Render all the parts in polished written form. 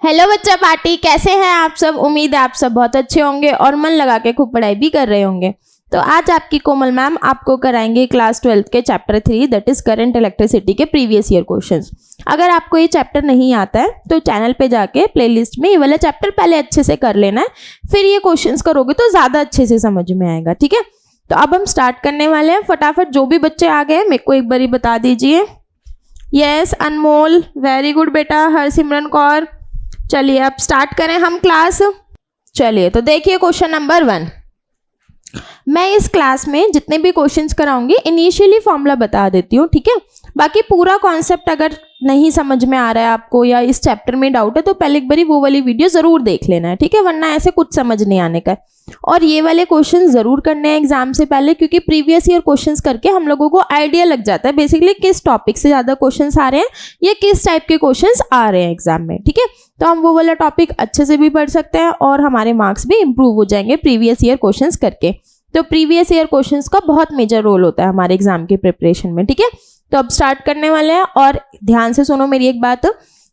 Hello बच्चा party, कैसे हैं आप सब। उम्मीद है आप सब बहुत अच्छे होंगे और मन लगा के खूब पढ़ाई भी कर रहे होंगे। तो आज आपकी कोमल मैम आपको कराएंगे क्लास 12 के chapter 3 that is current electricity के प्रीवियस ईयर क्वेश्चंस। अगर आपको ये चैप्टर नहीं आता है तो चैनल पे जाके प्लेलिस्ट में ये वाला चैप्टर पहले अच्छे से कर लेना है, फिर ये क्वेश्चंस करोगे तो ज़्यादा अच्छे से समझ में आएगा। ठीक है, तो अब हम स्टार्ट करने वाले हैं। फटाफट जो भी बच्चे आ गए मेरे को एक बारी बता दीजिए। यस अनमोल, वेरी गुड बेटा। हरसिमरन कौर, चलिए अब स्टार्ट करें हम क्लास। चलिए तो देखिए क्वेश्चन नंबर 1। मैं इस क्लास में जितने भी क्वेश्चंस कराऊंगी इनिशियली फॉर्मूला बता देती हूँ, ठीक है। बाकी पूरा कॉन्सेप्ट अगर नहीं समझ में आ रहा है आपको या इस चैप्टर में डाउट है तो पहले एक बारी वो वाली वीडियो जरूर देख लेना है, ठीक है, वरना ऐसे कुछ समझ नहीं आने का है। और ये वाले क्वेश्चन जरूर करने हैं एग्जाम से पहले, क्योंकि प्रीवियस ईयर क्वेश्चंस करके हम लोगों को आइडिया लग जाता है बेसिकली किस टॉपिक से ज्यादा क्वेश्चंस आ रहे हैं या किस टाइप के क्वेश्चंस आ रहे हैं एग्जाम में, ठीक है। तो हम वो वाला टॉपिक अच्छे से भी पढ़ सकते हैं और हमारे मार्क्स भी इंप्रूव हो जाएंगे प्रीवियस ईयर क्वेश्चंस करके। तो प्रीवियस ईयर क्वेश्चंस का बहुत मेजर रोल होता है हमारे एग्जाम की प्रिपरेशन में, ठीक है। तो अब स्टार्ट करने वाले हैं और ध्यान से सुनो मेरी एक बात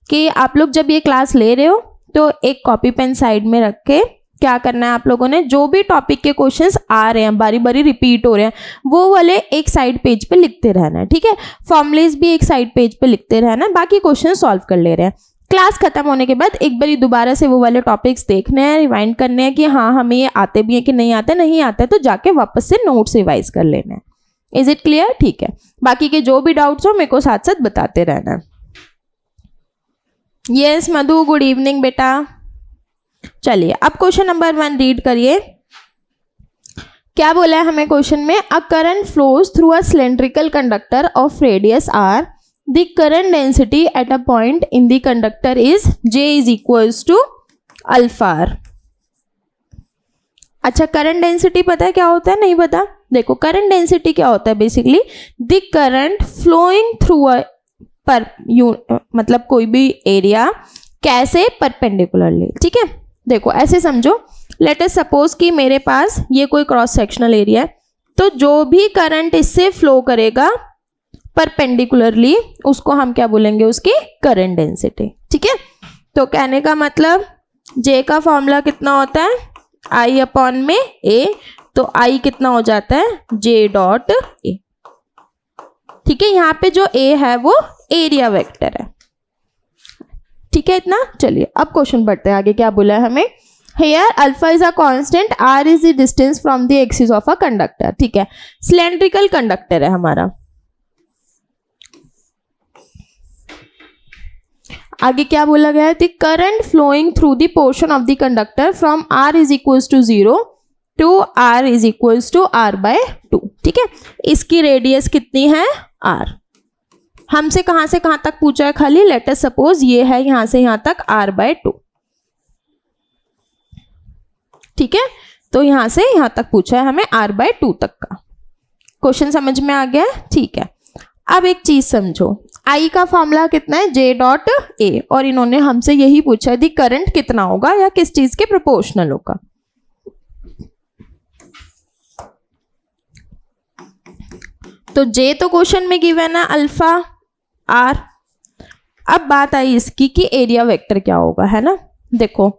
कि आप लोग जब ये क्लास ले रहे हो तो एक कॉपी पेन साइड में रख के क्या करना है आप लोगों ने, जो भी टॉपिक के क्वेश्चंस आ रहे हैं बारी बारी रिपीट हो रहे हैं वो वाले एक साइड पेज पे लिखते रहना है, ठीक है। फॉर्मुलेज भी एक साइड पेज पे लिखते रहना है, बाकी क्वेश्चन सॉल्व कर ले रहे हैं। क्लास खत्म होने के बाद एक बारी दोबारा से वो वाले टॉपिक्स देखने हैं, रिवाइंड करने हैं कि हाँ हमें ये आते भी हैं कि नहीं आते, नहीं आते तो जाके वापस से नोट्स रिवाइज कर लेना है। Is it clear? ठीक है, बाकी के जो भी डाउट्स हो मेरे को साथ साथ बताते रहना। यस मधु, गुड इवनिंग बेटा। चलिए अब क्वेश्चन नंबर 1 रीड करिए। क्या बोला है हमें क्वेश्चन में? A current flows through a cylindrical conductor of radius r, the current density at a point in the conductor is J is equals to alpha r। अच्छा, करंट डेंसिटी पता है क्या होता है? नहीं पता? देखो करंट डेंसिटी क्या होता है basically the current flowing through a पर मतलब कोई भी एरिया कैसे परपेंडिकुलरली, ठीक है। देखो ऐसे समझो, लेट अस सपोज कि मेरे पास ये कोई क्रॉस सेक्शनल एरिया है, तो जो भी करंट इससे फ्लो करेगा परपेंडिकुलरली उसको हम क्या बोलेंगे? उसकी करंट डेंसिटी, ठीक है। तो कहने का मतलब J का फॉर्मूला कितना होता है? I अपॉन में A, तो I कितना हो जाता है? J डॉट A, ठीक है। यहाँ पे जो A है वो एरिया वेक्टर है, ठीक है इतना। चलिए अब क्वेश्चन बढ़ते हैं आगे। क्या बोला है हमें? Here alpha is a constant, R is the distance from the axis of a conductor, ठीक है। सिलेंड्रिकल कंडक्टर है हमारा। आगे क्या बोला गया है? The current flowing through the portion of the conductor from R is equals to 0 to R is equals to R/2, ठीक है। इसकी रेडियस कितनी है? R। हमसे कहां से कहां तक पूछा है? खाली लेट अस सपोज ये है यहां से यहां तक R/2, ठीक है। तो यहां से यहां तक पूछा है हमें R/2 तक का। क्वेश्चन समझ में आ गया? ठीक है। अब एक चीज समझो, I का फॉर्मूला कितना है? J डॉट A, और इन्होंने हमसे यही पूछा है दी करंट कितना होगा या किस चीज के प्रोपोर्शनल होगा। तो J तो क्वेश्चन में गिवन है अल्फा R। अब बात आई इसकी कि एरिया वेक्टर क्या होगा, है ना। देखो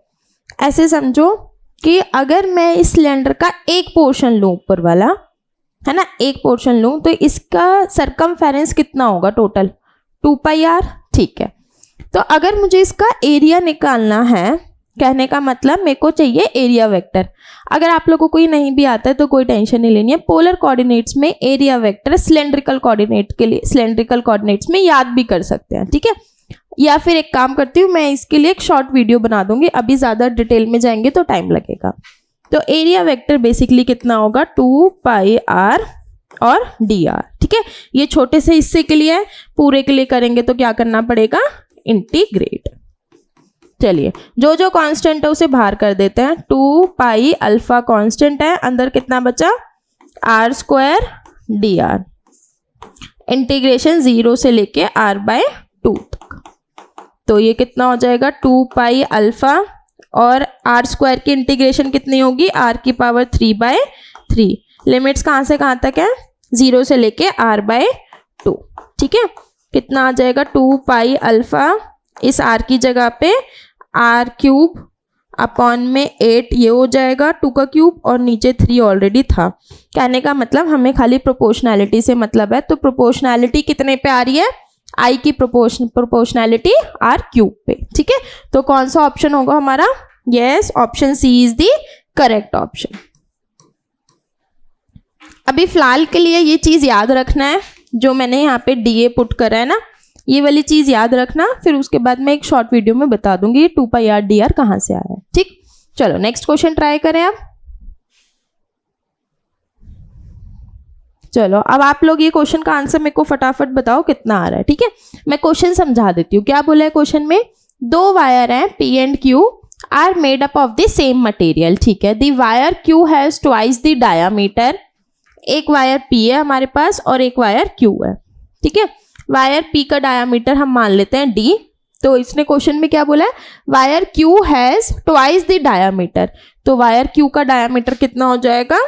ऐसे समझो कि अगर मैं इस सिलेंडर का एक पोर्शन लूं ऊपर वाला, है ना, एक पोर्शन लूं तो इसका सरकमफेरेंस कितना होगा टोटल? 2πr, ठीक है। तो अगर मुझे इसका एरिया निकालना है, कहने का मतलब मेरे को चाहिए एरिया वेक्टर। अगर आप लोगों को ये नहीं भी आता है तो कोई टेंशन नहीं लेनी है, पोलर कोऑर्डिनेट्स में एरिया वेक्टर सिलेंड्रिकल कोऑर्डिनेट के लिए सिलेंड्रिकल कोऑर्डिनेट्स में याद भी कर सकते हैं, ठीक है। या फिर एक काम करती हूँ, मैं इसके लिए एक शॉर्ट वीडियो बना दूंगी, अभी ज़्यादा डिटेल में जाएंगे तो टाइम लगेगा। तो एरिया वेक्टर बेसिकली कितना होगा? 2πr और dr, ठीक है। ये छोटे से हिस्से के लिए है, पूरे के लिए करेंगे तो क्या करना पड़ेगा? इंटीग्रेट। चलिए जो जो कांस्टेंट है उसे बाहर कर देते हैं। 2π अल्फा कांस्टेंट है, अंदर कितना बचा? r² dr। इंटीग्रेशन 0 से लेके R/2 तक, तो ये कितना हो जाएगा? 2π अल्फा और r² की इंटीग्रेशन कितनी होगी? r⁻³ लिमिट्स कहाँ से कहाँ तक है? 0 से लेके R/2, ठीक है। कितना आ जाएगा? 2π अल्फा, इस r की जगह पे आर क्यूब अपॉन में 8 ये हो जाएगा 2 का क्यूब, और नीचे 3 ऑलरेडी था। कहने का मतलब हमें खाली प्रोपोर्शनैलिटी से मतलब है, तो प्रोपोर्शनैलिटी कितने पे आ रही है, आई की प्रोपोर्शनैलिटी आर क्यूब पे। ठीक है, तो कौन सा ऑप्शन होगा हमारा, yes option C is the correct option. अभी फिलहाल के लिए ये चीज याद रखना है, जो मैंने यहाँ पे डी ए पुट करा है ना, ये वाली चीज याद रखना, फिर उसके बाद मैं एक शॉर्ट वीडियो में बता दूंगी 2 पाई आर डी आर कहाँ से आया है। ठीक, चलो नेक्स्ट क्वेश्चन ट्राई करें अब। चलो अब आप लोग ये क्वेश्चन का आंसर मेरे को फटाफट बताओ कितना आ रहा है। ठीक है, मैं क्वेश्चन समझा देती हूँ। क्या बोला है क्वेश्चन में, 2 वायर हैं P and Q are made up of the same material. ठीक है, the wire Q has twice the diameter. एक वायर P है हमारे पास और एक वायर Q है। ठीक है, वायर P का डायामीटर हम मान लेते हैं D। तो इसने क्वेश्चन में क्या बोला है, wire Q has twice the diameter, तो वायर Q का डायामीटर कितना हो जाएगा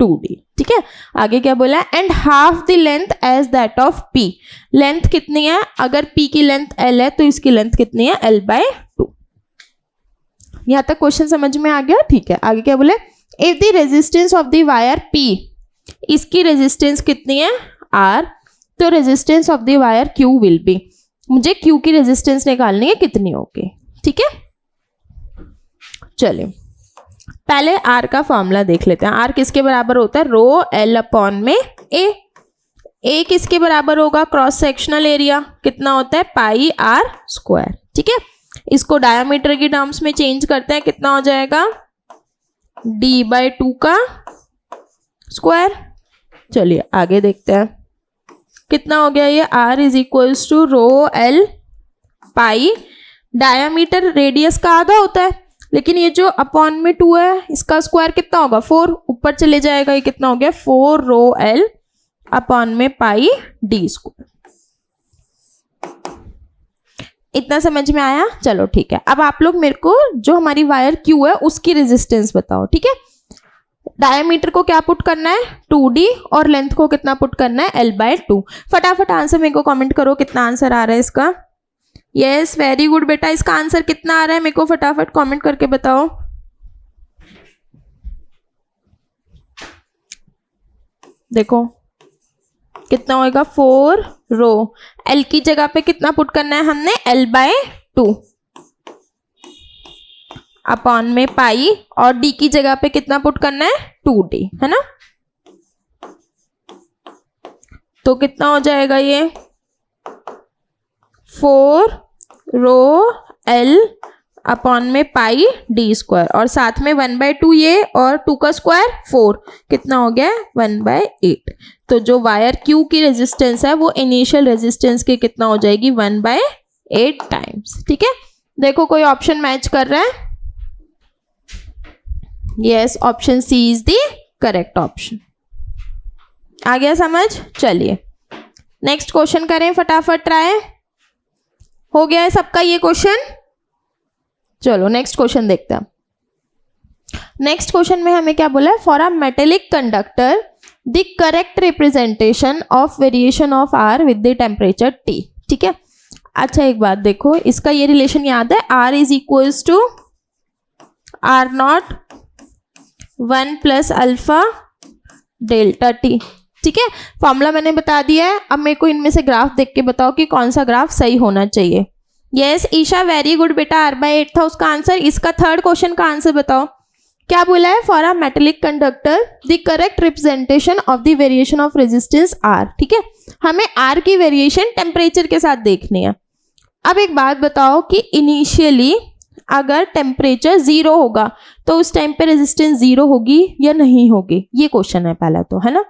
2D। ठीक है, आगे क्या बोला है, and half the length as that of P। Length कितनी है, अगर P की लेंथ L है तो इसकी लेंथ कितनी है L/2। यहां तक क्वेश्चन समझ में आ गया। ठीक है, आगे क्या बोले, if the resistance of the wire P, इसकी रेजिस्टेंस कितनी है R, तो resistance of the wire Q will be, मुझे Q की रेजिस्टेंस निकालनी है कितनी होगी। ठीक है, चलिए पहले R का फॉर्मूला देख लेते हैं। R किसके बराबर होता है, रो L अपॉन में A किसके बराबर होगा, क्रॉस सेक्शनल एरिया कितना होता है पाई R स्क्वायर। ठीक है, इसको डायामीटर की टर्म्स में चेंज करते हैं, कितना हो जाएगा D/2 का स्क्वायर। चलिए आगे देखते हैं कितना हो गया ये, R is equals to rho L pi, diameter radius का आधा होता है, लेकिन ये जो अपॉन में 2 है इसका स्क्वायर कितना होगा 4, ऊपर चले जाएगा, ये कितना हो गया 4 रो L अपॉन में पाई D स्क्वायर। इतना समझ में आया, चलो ठीक है। अब आप लोग मेरे को जो हमारी वायर Q है उसकी रेजिस्टेंस बताओ। ठीक है, डायमीटर को क्या पुट करना है 2D और लेंथ को कितना पुट करना है L/2। फटाफट आंसर मेरे को कमेंट करो कितना आंसर आ रहा है इसका। यस वेरी गुड बेटा, इसका आंसर कितना आ रहा है मेरे को फटाफट कमेंट करके बताओ। देखो कितना होएगा 4 रो, L की जगह पे कितना पुट करना है हमने L/2 अपॉन में पाई, और D की जगह पे कितना पुट करना है 2D, है ना। तो कितना हो जाएगा ये 4 रो L अपॉन में पाई D स्क्वायर, और साथ में 1/2 ये, और 2 का स्क्वायर 4, कितना हो गया 1/8। तो जो वायर Q की रेजिस्टेंस है वो इनिशियल रेजिस्टेंस के कितना हो जाएगी 1/8 टाइम्स। ठीक है, देखो कोई ऑप्शन मैच कर रहा है, yes option C is the correct option. आ गया समझ। चलिए नेक्स्ट क्वेश्चन करें फटाफट ट्राई, हो गया है सबका ये क्वेश्चन। चलो नेक्स्ट क्वेश्चन देखते हैं। नेक्स्ट क्वेश्चन में हमें क्या बोला है, for a metallic conductor the correct representation of variation of r with the temperature T। ठीक है, अच्छा एक बात देखो, इसका ये रिलेशन याद है, R is equals to R0 1 plus alpha delta T। ठीक है, फॉर्मूला मैंने बता दिया है। अब मेरे को इनमें से ग्राफ देख के बताओ कि कौन सा ग्राफ सही होना चाहिए। यस ईशा वेरी गुड बेटा, R/8 था उसका आंसर। इसका थर्ड क्वेश्चन का आंसर बताओ, क्या बोला है, for a metallic conductor the correct representation of the variation of resistance R। ठीक है, हमें R की वेरिएशन टेम्परेचर के साथ देखनी है। अब एक बात बताओ कि इनिशियली अगर टेम्परेचर 0 होगा तो उस टाइम पे रेजिस्टेंस 0 होगी या नहीं होगी, ये क्वेश्चन है पहला तो, है ना।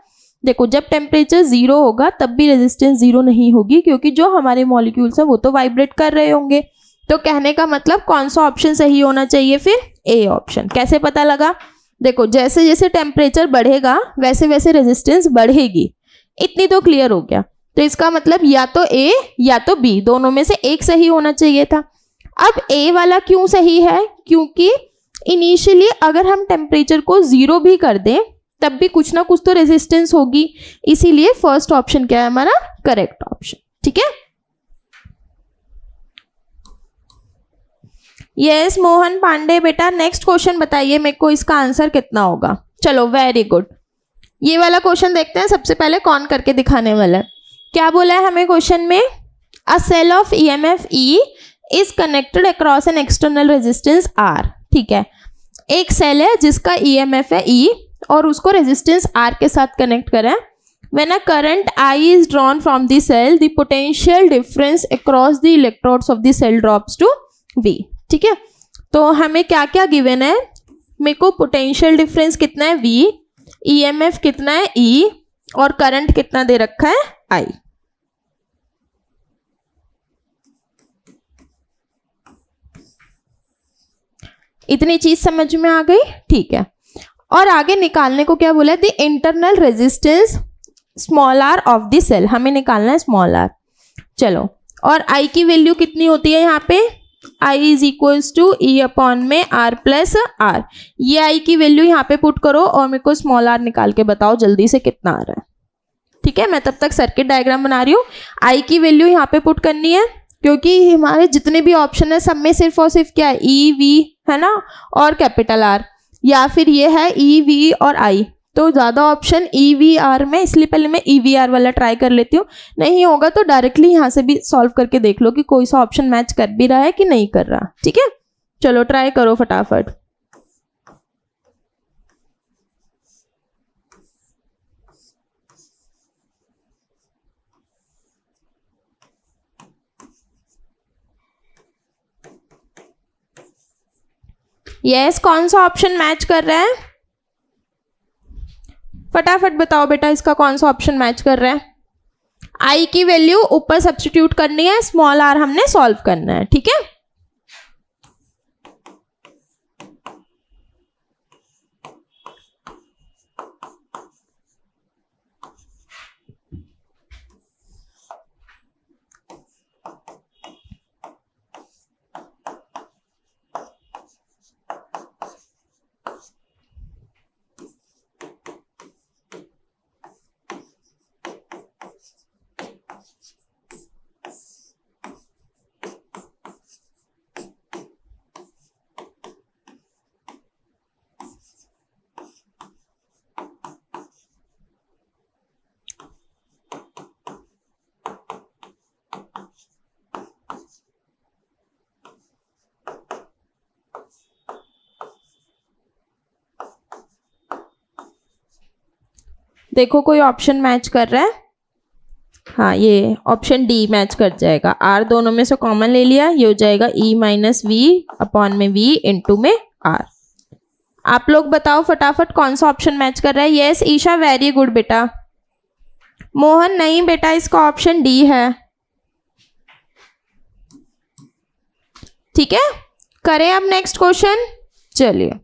देखो जब टेम्परेचर 0 होगा तब भी रेजिस्टेंस 0 नहीं होगी, क्योंकि जो हमारे मॉलिक्यूल्स हैं वो तो वाइब्रेट कर रहे होंगे। तो कहने का मतलब कौन सा ऑप्शन सही होना चाहिए फिर, ए ऑप्शन। कैसे पता लगा, देखो जैसे जैसे टेम्परेचर बढ़ेगा वैसे वैसे रेजिस्टेंस बढ़ेगी, इतनी तो क्लियर हो गया। तो इसका मतलब या तो ए या तो बी, दोनों में से एक सही होना चाहिए था। अब ए वाला क्यों सही है, क्योंकि इनिशियली अगर हम टेम्परेचर को 0 भी कर दें तब भी कुछ ना कुछ तो रेजिस्टेंस होगी, इसीलिए फर्स्ट ऑप्शन क्या है हमारा करेक्ट ऑप्शन। ठीक है, यस मोहन पांडे बेटा, नेक्स्ट क्वेश्चन बताइए मेरे को, इसका आंसर कितना होगा। चलो वेरी गुड, ये वाला क्वेश्चन देखते हैं। सबसे पहले कौन करके दिखाने वाला है। क्या बोला है हमें क्वेश्चन में, a cell of EMF E is connected across an external resistance R. ठीक है, एक सेल है जिसका ईएमएफ है ई और उसको रेजिस्टेंस आर के साथ कनेक्ट करें। When a current I is drawn from the cell, the potential difference across the electrodes of the cell drops to V। ठीक है, तो हमें क्या क्या गिवन है, मेरे को पोटेंशियल डिफरेंस कितना है V, EMF कितना है E और करंट कितना दे रखा है I। इतनी चीज समझ में आ गई, ठीक है। और आगे निकालने को क्या बोला है, the internal resistance small r of the cell, हमें निकालना है स्मॉल आर। चलो, और I की वैल्यू कितनी होती है यहाँ पे, I is equals to E upon में R प्लस आर। ये I की वैल्यू यहाँ पे पुट करो और मेरे को स्मॉल आर निकाल के बताओ जल्दी से कितना आ रहा है। ठीक है, मैं तब तक सर्किट डायग्राम बना रही हूँ। I की वैल्यू यहाँ पे पुट करनी है क्योंकि हमारे जितने भी ऑप्शन है सब में सिर्फ और सिर्फ क्या है, ई वी है ना, और कैपिटल आर, या फिर ये है ई वी और आई। तो ज़्यादा ऑप्शन ई वी आर में, इसलिए पहले मैं ई वी आर वाला ट्राई कर लेती हूँ। नहीं होगा तो डायरेक्टली यहाँ से भी सॉल्व करके देख लो कि कोई सा ऑप्शन मैच कर भी रहा है कि नहीं कर रहा। ठीक है, चलो ट्राई करो फटाफट। यस, कौन सा ऑप्शन मैच कर रहा है, फटाफट बताओ बेटा, इसका कौन सा ऑप्शन मैच कर रहा है। आई की वैल्यू ऊपर सब्स्टिट्यूट करनी है, स्मॉल आर हमने सॉल्व करना है। ठीक है, देखो कोई ऑप्शन मैच कर रहा है। हाँ, ये ऑप्शन डी मैच कर जाएगा। आर दोनों में से कॉमन ले लिया, ये हो जाएगा ई माइनस वी अपॉन में वी इंटू में आर। आप लोग बताओ फटाफट कौन सा ऑप्शन मैच कर रहा है। यस ईशा, वेरी गुड बेटा। मोहन, नहीं बेटा, इसका ऑप्शन डी है। ठीक है, करें अब नेक्स्ट क्वेश्चन। चलिए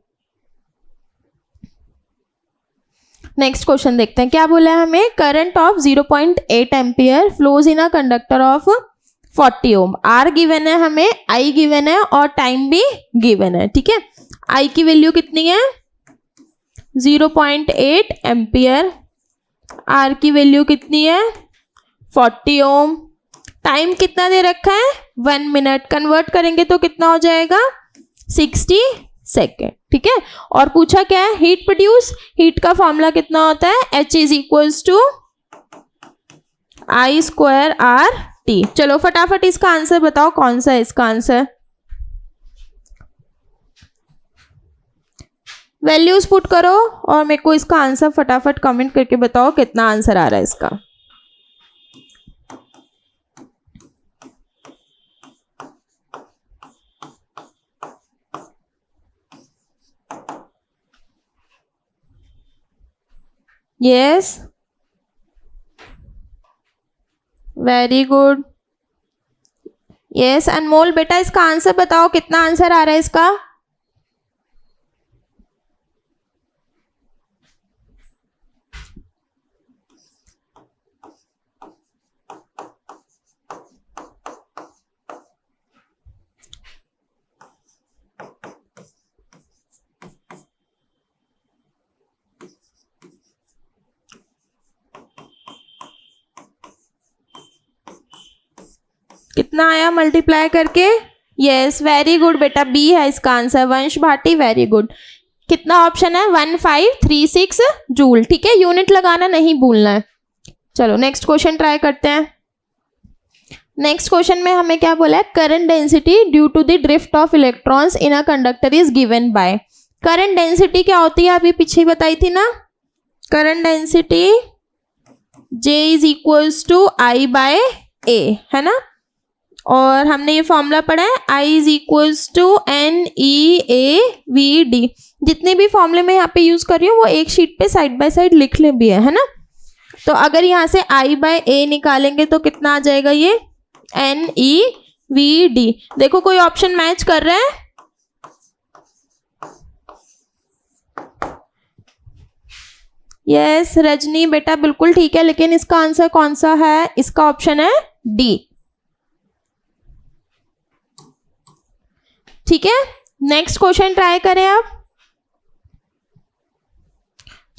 नेक्स्ट क्वेश्चन देखते हैं, क्या बोला है हमें, current of 0.8 ampere flows in a conductor of 40 ohm. R given है हमें, आई गिवन है और टाइम भी गिवन है। ठीक है, आई की वैल्यू कितनी है 0.8 एम्पियर, आर की वैल्यू कितनी है 40 ओम, टाइम कितना दे रखा है 1 मिनट, कन्वर्ट करेंगे तो कितना हो जाएगा 60 सेकेंड। ठीक है, और पूछा क्या है, हीट प्रोड्यूस, हीट का फॉर्मूला कितना होता है, H is equals to I square R T. चलो फटाफट इसका आंसर बताओ, कौन सा है इसका आंसर। वैल्यूज पुट करो और मेरे को इसका आंसर फटाफट कमेंट करके बताओ कितना आंसर आ रहा है इसका। Yes, very good. यस अनमोल बेटा, इसका आंसर बताओ कितना आंसर आ रहा है इसका। कितना आया मल्टीप्लाई करके यस वेरी गुड बेटा, बी है इसका आंसर। वंश भाटी वेरी गुड। कितना ऑप्शन है? 1536 जूल। ठीक है, यूनिट लगाना नहीं भूलना है। चलो नेक्स्ट क्वेश्चन ट्राई करते हैं। नेक्स्ट क्वेश्चन में हमें क्या बोला है? Current density due to the drift of electrons in a conductor is given by. Current density क्या होती है? अभी पीछे बताई थी ना, current density J is equals to I by A, है ना। और हमने ये फॉर्मूला पढ़ा है I is equals to NEAVD। जितने भी फॉर्मूले मैं यहाँ पे यूज कर रही हूँ वो एक शीट पे साइड बाय साइड लिख ले भी है ना। तो अगर यहाँ से I बाय A निकालेंगे तो कितना आ जाएगा? ये NEVD। देखो कोई ऑप्शन मैच कर रहा है? यस रजनी बेटा बिल्कुल ठीक है, लेकिन इसका आंसर कौन सा है? इसका ऑप्शन है डी। ठीक है, नेक्स्ट क्वेश्चन ट्राई करें आप।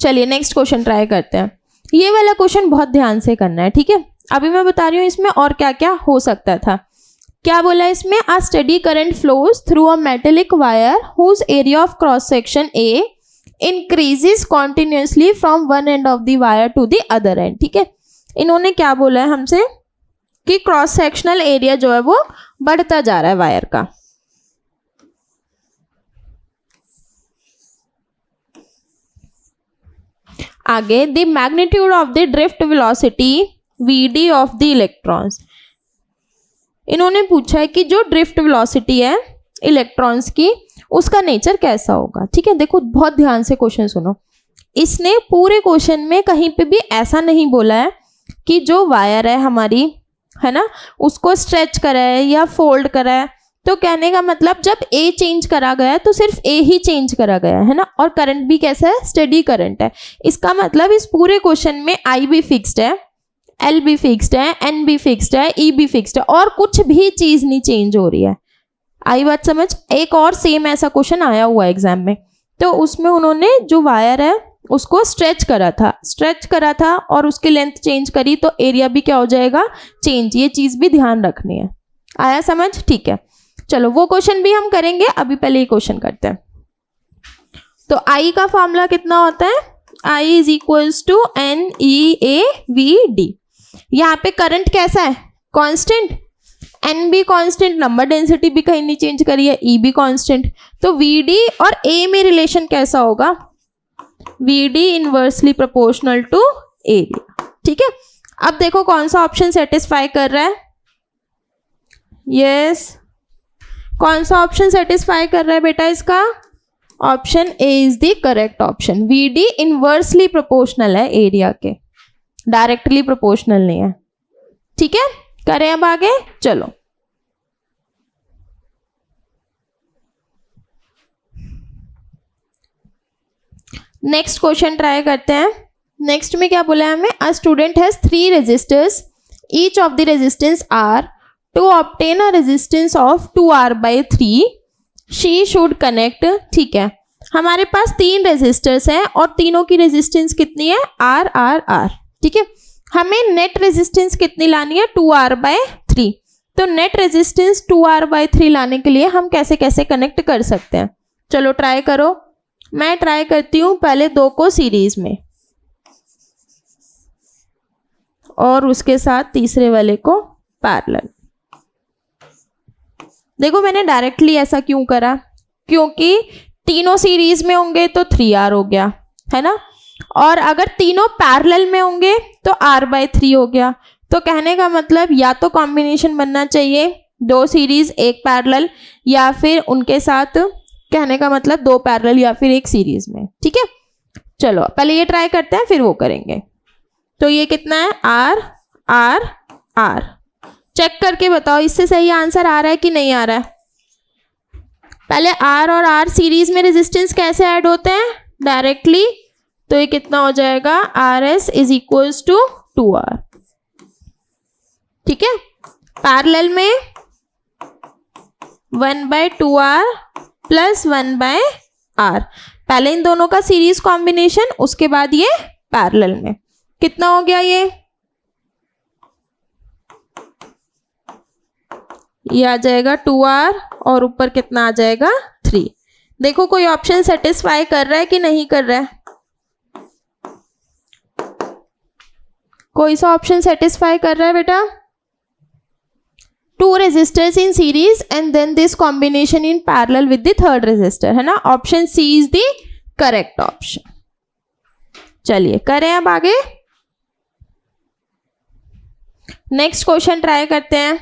चलिए नेक्स्ट क्वेश्चन ट्राई करते हैं। ये वाला क्वेश्चन बहुत ध्यान से करना है, ठीक है। अभी मैं बता रही हूँ इसमें और क्या क्या हो सकता था। क्या बोला इसमें? A steady current flows through a metallic wire whose area of cross section A increases continuously from one end of the wire to the other end. ठीक है, इन्होंने क्या बोला है हमसे कि क्रॉस सेक्शनल एरिया जो है वो बढ़ता जा रहा है वायर का। आगे the magnitude of the drift velocity Vd of the electrons. इन्होंने पूछा है कि जो ड्रिफ्ट वेलोसिटी है इलेक्ट्रॉन्स की उसका नेचर कैसा होगा। ठीक है, देखो बहुत ध्यान से क्वेश्चन सुनो। इसने पूरे क्वेश्चन में कहीं पे भी ऐसा नहीं बोला है कि जो वायर है हमारी, है ना, उसको स्ट्रेच करा है या फोल्ड करा है। तो कहने का मतलब जब ए चेंज करा गया है तो सिर्फ ए ही चेंज करा गया है ना। और करंट भी कैसा है? स्टेडी करंट है। इसका मतलब इस पूरे क्वेश्चन में आई भी फिक्स्ड है, एल भी फिक्स्ड है, एन भी फिक्स्ड है, ई भी फिक्स्ड है और कुछ भी चीज नहीं चेंज हो रही है। आई बात समझ? एक और सेम ऐसा क्वेश्चन आया हुआ है एग्जाम में, तो उसमें उन्होंने जो वायर है उसको स्ट्रेच करा था और उसकी लेंथ चेंज करी तो एरिया भी क्या हो जाएगा? चेंज। ये चीज भी ध्यान रखनी है। आया समझ? ठीक है, चलो वो क्वेश्चन भी हम करेंगे, अभी पहले ये क्वेश्चन करते हैं। तो आई का फॉर्मूला कितना होता है? I is equals to NEAVD। यहाँ पे करंट कैसा है? कांस्टेंट। एन भी कांस्टेंट, नंबर डेंसिटी भी कहीं नहीं चेंज करी है, ई भी कांस्टेंट। तो VD और A में रिलेशन कैसा होगा? VD inversely proportional to area. ठीक है, अब देखो कौन सा ऑप्शन सेटिस्फाई कर रहा है। यस कौन सा ऑप्शन सेटिस्फाई कर रहा है बेटा? इसका option A is the correct option. VD inversely proportional है एरिया के, डायरेक्टली प्रोपोर्शनल नहीं है। ठीक है, करें अब आगे। चलो नेक्स्ट क्वेश्चन ट्राई करते हैं। नेक्स्ट में क्या बोला है हमें? A student has 3 resistors, each of the resistance R. To obtain a resistance of 2R/3 she should connect. ठीक है, हमारे पास 3 रेजिस्टर्स हैं और तीनों की रेजिस्टेंस कितनी है? R। ठीक है, हमें नेट रेजिस्टेंस कितनी लानी है? 2R/3। तो नेट रेजिस्टेंस 2R/3 लाने के लिए हम कैसे कैसे कनेक्ट कर सकते हैं? चलो ट्राई करो। मैं ट्राई करती हूँ पहले 2 को सीरीज में और उसके साथ तीसरे वाले को पैरेलल। देखो मैंने डायरेक्टली ऐसा क्यों करा? क्योंकि तीनों सीरीज में होंगे तो 3R हो गया, है ना। और अगर तीनों पैरेलल में होंगे तो R/3 हो गया। तो कहने का मतलब या तो कॉम्बिनेशन बनना चाहिए 2 सीरीज 1 पैरेलल, या फिर उनके साथ कहने का मतलब 2 पैरेलल या फिर 1 सीरीज में। ठीक है, चलो पहले ये ट्राई करते हैं फिर वो करेंगे। तो ये कितना है? R। चेक करके बताओ इससे सही आंसर आ रहा है कि नहीं आ रहा है। पहले R और R सीरीज में रेजिस्टेंस कैसे ऐड होते हैं? डायरेक्टली। तो ये कितना हो जाएगा? RS is equals to 2R। ठीक है, पैरेलल में 1/2R प्लस 1/R। पहले इन दोनों का सीरीज कॉम्बिनेशन, उसके बाद ये पैरेलल में। कितना हो गया ये? ये आ जाएगा 2R और ऊपर कितना आ जाएगा 3। देखो कोई ऑप्शन सेटिस्फाई कर रहा है कि नहीं कर रहा है? कोई सा ऑप्शन सेटिस्फाई कर रहा है बेटा? 2 resistors in series and then this combination in parallel with the third resistor, है ना? Option C is the correct option. चलिए करें अब आगे। नेक्स्ट क्वेश्चन ट्राई करते हैं।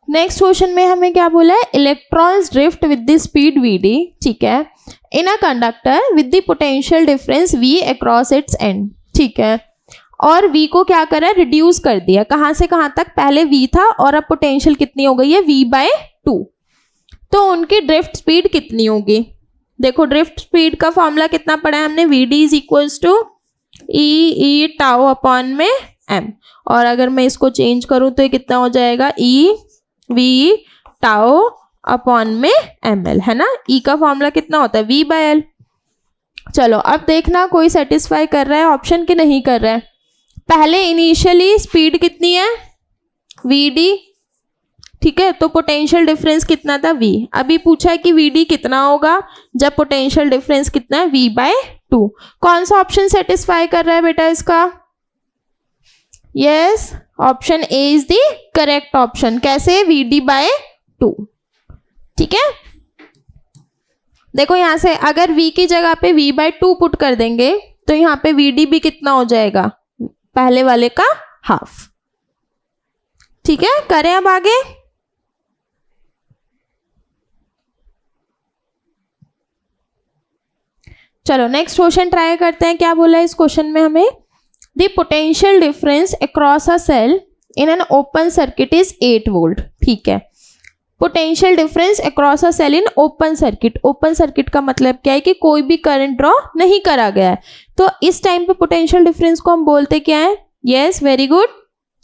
नेक्स्ट क्वेश्चन में हमें क्या बोला है? Electrons drift with the speed vd, ठीक है, in a conductor with the potential difference v across its end, ठीक है, और v को क्या करा? रिड्यूस कर दिया। कहां से कहां तक? पहले v था और अब पोटेंशियल कितनी हो गई है? v/2। तो उनकी ड्रिफ्ट स्पीड कितनी होगी? देखो ड्रिफ्ट स्पीड का फॉर्मूला कितना पढ़ा है हमने? vd is equals to e tau upon में m, और अगर मैं इसको चेंज करूं तो ये कितना हो जाएगा? e v टाउ अपॉन में ml, है ना? e का फॉर्मूला कितना होता है? v/l। चलो अब देखना कोई सेटिस्फाई कर रहा है ऑप्शन कि नहीं कर रहा है। पहले इनिशियली स्पीड कितनी है? vd, ठीक है, तो पोटेंशियल डिफरेंस कितना था? v। अभी पूछा है कि vd कितना होगा जब पोटेंशियल डिफरेंस कितना है? v/2। कौन सा ऑप्शन सेटिस्फाई कर रहा है बेटा इसका? Yes, option A is the correct option. कैसे? vd/2, ठीक है। देखो यहां से अगर v की जगह पे v/2 पुट कर देंगे तो यहाँ पे vd भी कितना हो जाएगा? पहले वाले का हाफ, ठीक है। करें अब आगे। चलो नेक्स्ट क्वेश्चन ट्राई करते हैं। क्या बोला है इस क्वेश्चन में हमें? The potential difference across a cell in an open circuit is 8 volt, ठीक है। Potential difference across a cell in open circuit. Open circuit का मतलब क्या है? कि कोई भी करंट ड्रॉ नहीं करा गया है। तो इस टाइम पे पोटेंशियल डिफरेंस को हम बोलते क्या है? यस, वेरी गुड,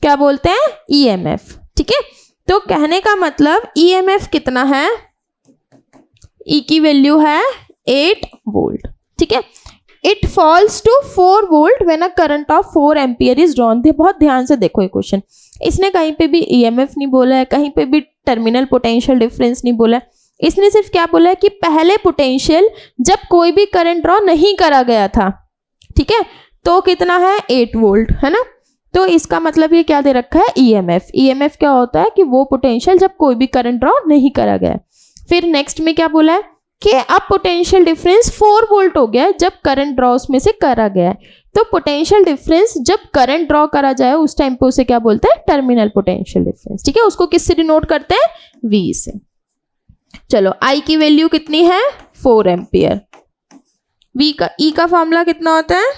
क्या बोलते हैं? ईएमएफ, ठीक है। तो कहने का मतलब ईएमएफ कितना है? ई की वैल्यू है 8 वोल्ट, ठीक है। It falls to 4 volt when a current of 4 ampere is drawn. बहुत ध्यान से देखो ये क्वेश्चन, इसने कहीं पे भी ईएमएफ नहीं बोला है, कहीं पे भी टर्मिनल पोटेंशियल डिफरेंस नहीं बोला है। इसने सिर्फ क्या बोला है कि पहले पोटेंशियल जब कोई भी करंट ड्रॉ नहीं करा गया था, ठीक है, तो कितना है? 8 वोल्ट, है ना। तो इसका मतलब ये क्या दे रखा है? ईएमएफ। ईएमएफ क्या होता है? कि वो पोटेंशियल जब कोई भी करंट ड्रॉ नहीं करा गया। फिर नेक्स्ट में क्या बोला है? कि अब पोटेंशियल डिफरेंस 4 वोल्ट हो गया जब करंट ड्रॉ उसमें से करा गया है। तो पोटेंशियल डिफरेंस जब करंट ड्रॉ करा जाए उस टाइम पे उसे क्या बोलते हैं? टर्मिनल पोटेंशियल डिफरेंस, ठीक है। उसको किससे डिनोट करते हैं? V से। चलो I की वैल्यू कितनी है? 4 एम्पियर। E का फॉर्मूला कितना होता है?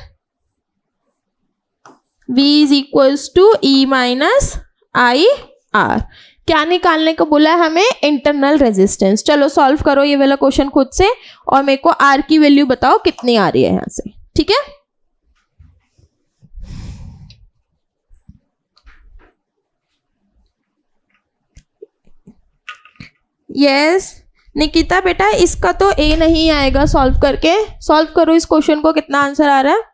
V is equals to E minus IR। क्या निकालने को बोला है हमें? Internal resistance. चलो सॉल्व करो ये वाला क्वेश्चन खुद से और मेरे को R की वैल्यू बताओ कितनी आ रही है यहां से, ठीक है। यस निकिता बेटा, इसका तो A नहीं आएगा सॉल्व करके। सॉल्व करो इस क्वेश्चन को, कितना आंसर आ रहा है?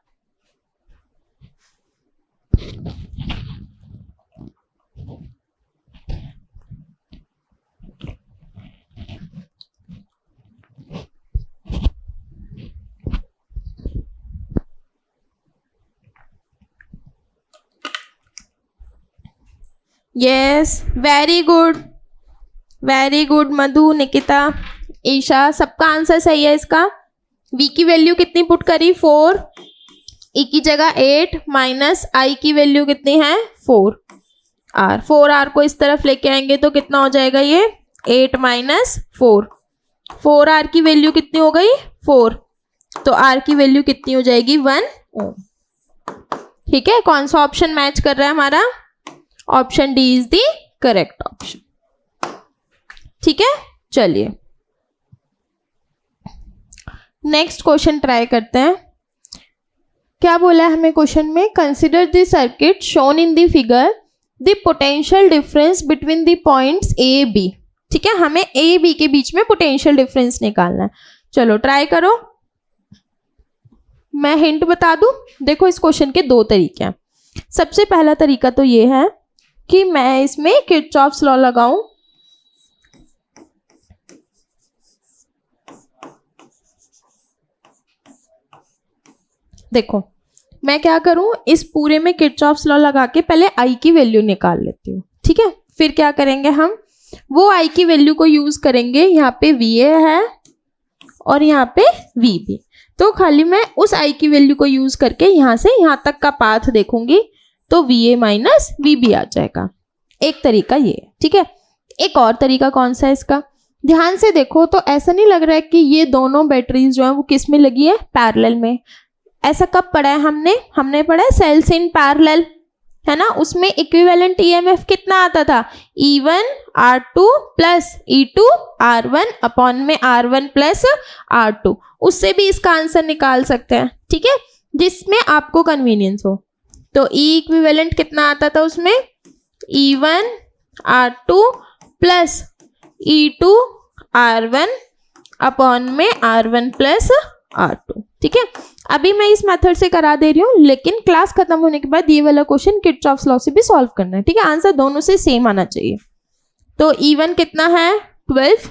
यस, वेरी गुड मधु, निकिता, ईशा, सबका आंसर सही है इसका। V की वैल्यू कितनी पुट करी? 4। E की जगह 8 माइनस I की वैल्यू कितनी है? 4R। 4R को इस तरफ लेके आएंगे तो कितना हो जाएगा? ये 8 माइनस 4। 4R की वैल्यू कितनी हो गई? 4। तो R की वैल्यू कितनी हो जाएगी? 1 ओम, ठीक है। कौन सा ऑप्शन मैच कर रहा है हमारा? Option D is the correct option, ठीक है। चलिए नेक्स्ट क्वेश्चन ट्राई करते हैं। क्या बोला है हमें क्वेश्चन में? Consider the circuit shown in the figure the potential difference between the points A B, ठीक है। हमें ए बी के बीच में पोटेंशियल डिफरेंस निकालना है। चलो ट्राई करो। मैं हिंट बता दूं, देखो इस क्वेश्चन के 2 तरीके हैं। सबसे पहला तरीका तो ये है कि मैं इसमें किरचॉफ्स लॉ लगाऊं। देखो मैं क्या करूं, इस पूरे में किरचॉफ्स लॉ लगा के पहले आई की वैल्यू निकाल लेती हूँ, ठीक है। फिर क्या करेंगे, हम वो आई की वैल्यू को यूज करेंगे। यहाँ पे VA है और यहाँ पे VB, तो खाली मैं उस आई की वैल्यू को यूज करके यहाँ से यहाँ तक का पाथ देखूंगी, तो VA माइनस VB आ जाएगा। एक तरीका ये है, ठीक है। एक और तरीका कौन सा है इसका, ध्यान से देखो तो ऐसा नहीं लग रहा है कि ये दोनों बैटरीज जो है वो किस में लगी है, पैरेलल में। ऐसा कब पढ़ा है हमने पढ़ा है सेल्स इन पैरेलल, है ना। उसमें इक्विवेलेंट EMF कितना आता था, E1 R2 plus E2 R1 upon में R1 प्लस R2। उससे भी इसका आंसर निकाल सकते हैं, ठीक है, जिसमें आपको कन्वीनियंस हो। तो E इक्विवेलेंट कितना आता था उसमें, E1 R2 plus E2 R1 upon में R1 प्लस R2, ठीक है। अभी मैं इस मेथड से करा दे रही हूँ, लेकिन क्लास खत्म होने के बाद ये वाला क्वेश्चन किरचॉफ्स लॉ से भी सॉल्व करना है, ठीक है। आंसर दोनों से सेम आना चाहिए। तो E1 कितना है 12,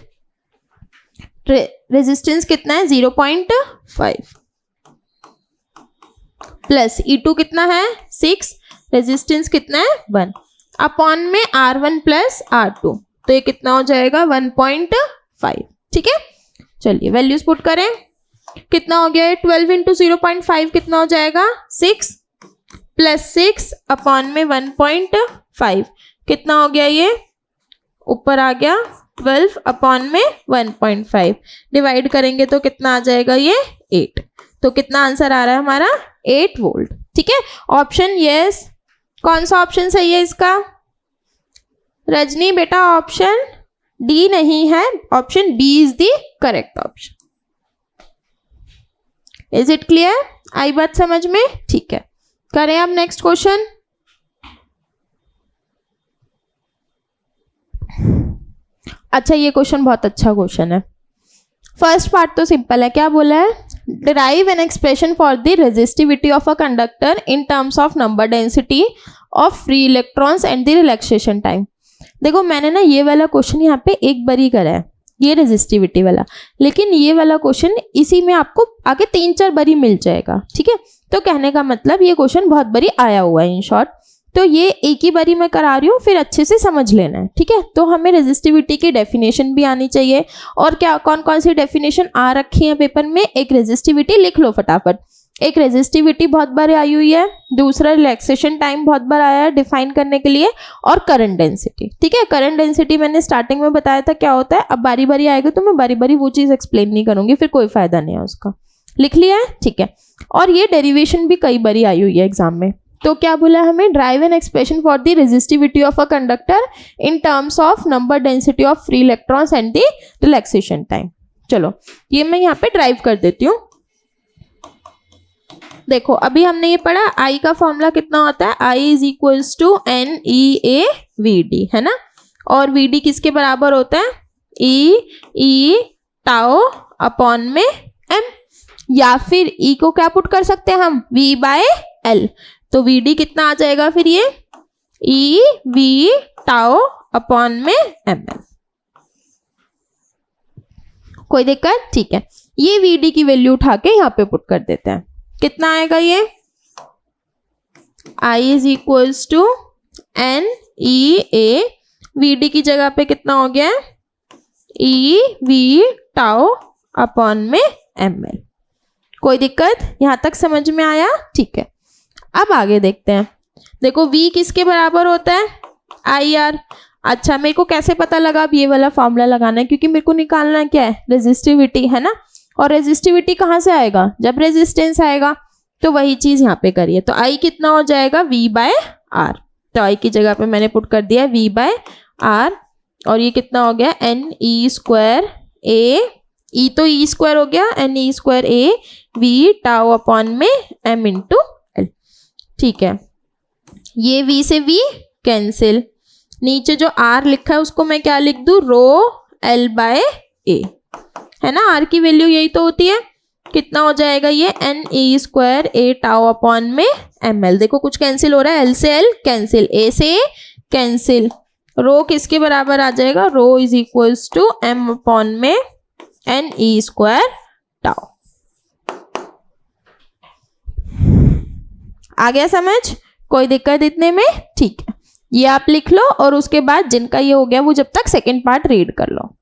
रेजिस्टेंस कितना है 0.5, प्लस E2 कितना है 6, रेजिस्टेंस कितना है 1, अपॉन में R1 प्लस R2, तो ये कितना हो जाएगा 1.5, ठीक है। चलिए वैल्यूज पुट करें, कितना हो गया, 12 इंटू 0.5 कितना हो जाएगा 6, प्लस 6 अपॉन में 1.5 कितना हो गया, ये ऊपर आ गया 12 अपॉन में 1.5, डिवाइड करेंगे तो कितना आ जाएगा, ये 8। तो कितना आंसर आ रहा है हमारा 8 वोल्ट, ठीक है। ऑप्शन यस, कौन सा ऑप्शन सही है इसका, रजनी बेटा ऑप्शन डी नहीं है, option B is the correct option. Is it clear, आई बात समझ में, ठीक है। करें अब नेक्स्ट क्वेश्चन। अच्छा ये क्वेश्चन बहुत अच्छा क्वेश्चन है। फर्स्ट पार्ट तो सिंपल है, क्या बोला है, derive an expression for the resistivity of a conductor in terms of number density of free electrons and the relaxation time. देखो मैंने ना ये वाला क्वेश्चन यहाँ पे एक बार ही करा है, ये रेजिस्टिविटी वाला, लेकिन ये वाला क्वेश्चन इसी में आपको आगे 3-4 बारी मिल जाएगा, ठीक है। तो कहने का मतलब ये क्वेश्चन बहुत बारी आया हुआ है इन शॉर्ट, तो ये एक ही बारी मैं करा रही हूँ, फिर अच्छे से समझ लेना है, ठीक है। तो हमें रेजिस्टिविटी की डेफिनेशन भी आनी चाहिए, और क्या कौन कौन सी डेफिनेशन आ रखी है पेपर में, एक रेजिस्टिविटी लिख लो फटाफट। एक रेजिस्टिविटी बहुत बार आई हुई है, दूसरा रिलैक्सेशन टाइम बहुत बार आया है डिफाइन करने के लिए, और करंट डेंसिटी, ठीक है। करंट डेंसिटी मैंने स्टार्टिंग में बताया था क्या होता है, अब बारी बारी आएगा तो मैं बारी बारी वो चीज़ एक्सप्लेन नहीं करूंगी, फिर कोई फायदा नहीं है उसका, लिख लिया है, ठीक है। और ये डेरिवेशन भी कई बारी आई हुई है एग्जाम में। तो क्या बोला हमें, drive an expression for the resistivity of a conductor in terms of number density of free electrons and the relaxation time. चलो ये मैं यहाँ पे ड्राइव कर देती हूँ। देखो अभी हमने ये पढ़ा, आई का फॉर्मूला कितना होता है, I is equals to NEAVD, है ना। और VD किसके बराबर होता है, E टाउ अपॉन में M, या फिर E को क्या पुट कर सकते हैं हम, V/L। तो VD कितना आ जाएगा फिर, ये EV टाउ अपॉन में ML। कोई दिक्कत, ठीक है। ये VD की वैल्यू उठा के यहाँ पे पुट कर देते हैं, कितना आएगा, ये I is equals to NEA, VD की जगह पे कितना हो गया, EV टाउ अपॉन में ML। कोई दिक्कत, यहाँ तक समझ में आया, ठीक है। अब आगे देखते हैं। देखो V किसके बराबर होता है, IR। अच्छा मेरे को कैसे पता लगा, अब ये वाला फॉर्मूला लगाना है, क्योंकि मेरे को निकालना क्या है, रेजिस्टिविटी, है ना। और रेजिस्टिविटी कहाँ से आएगा, जब रेजिस्टेंस आएगा, तो वही चीज़ यहाँ पे करिए। तो I कितना हो जाएगा, V/R। तो I की जगह पे मैंने पुट कर दिया V/R, और ये कितना हो गया, NE²A, E तो E² हो गया, NE²A V टाउ अपॉन में M इंटू L, ठीक है। ये V से V कैंसिल, नीचे जो R लिखा है उसको मैं क्या लिख दूँ, ρL/A, है ना। R की वैल्यू यही तो होती है, कितना हो जाएगा ये NE²A टाउ अपॉन में ML। देखो कुछ कैंसिल हो रहा है, L से L कैंसिल, A से A कैंसिल, रो किसके बराबर आ जाएगा, rho is equals to m upon में n e स्क्वायर टाउ। आ गया समझ, कोई दिक्कत इतने में, ठीक है। ये आप लिख लो और उसके बाद जिनका ये हो गया वो जब तक सेकंड पार्ट रीड कर लो।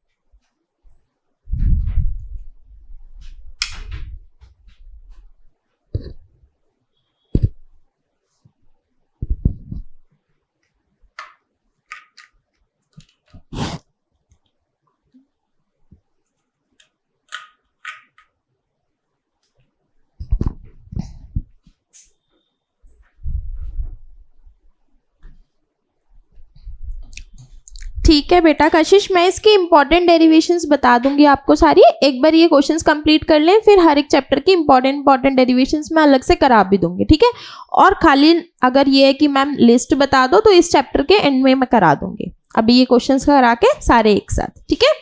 ठीक है बेटा कशिश, मैं इसकी इंपॉर्टेंट डेरिवेशंस बता दूंगी आपको सारी। एक बार ये क्वेश्चंस कंप्लीट कर लें, फिर हर एक चैप्टर की इंपॉर्टेंट डेरिवेशंस मैं अलग से करा भी दूंगी, ठीक है। और खाली अगर ये है कि मैम लिस्ट बता दो तो इस चैप्टर के एंड में मैं करा दूंगी। अभी ये क्वेश्चंस करा के सारे एक साथ, ठीक है।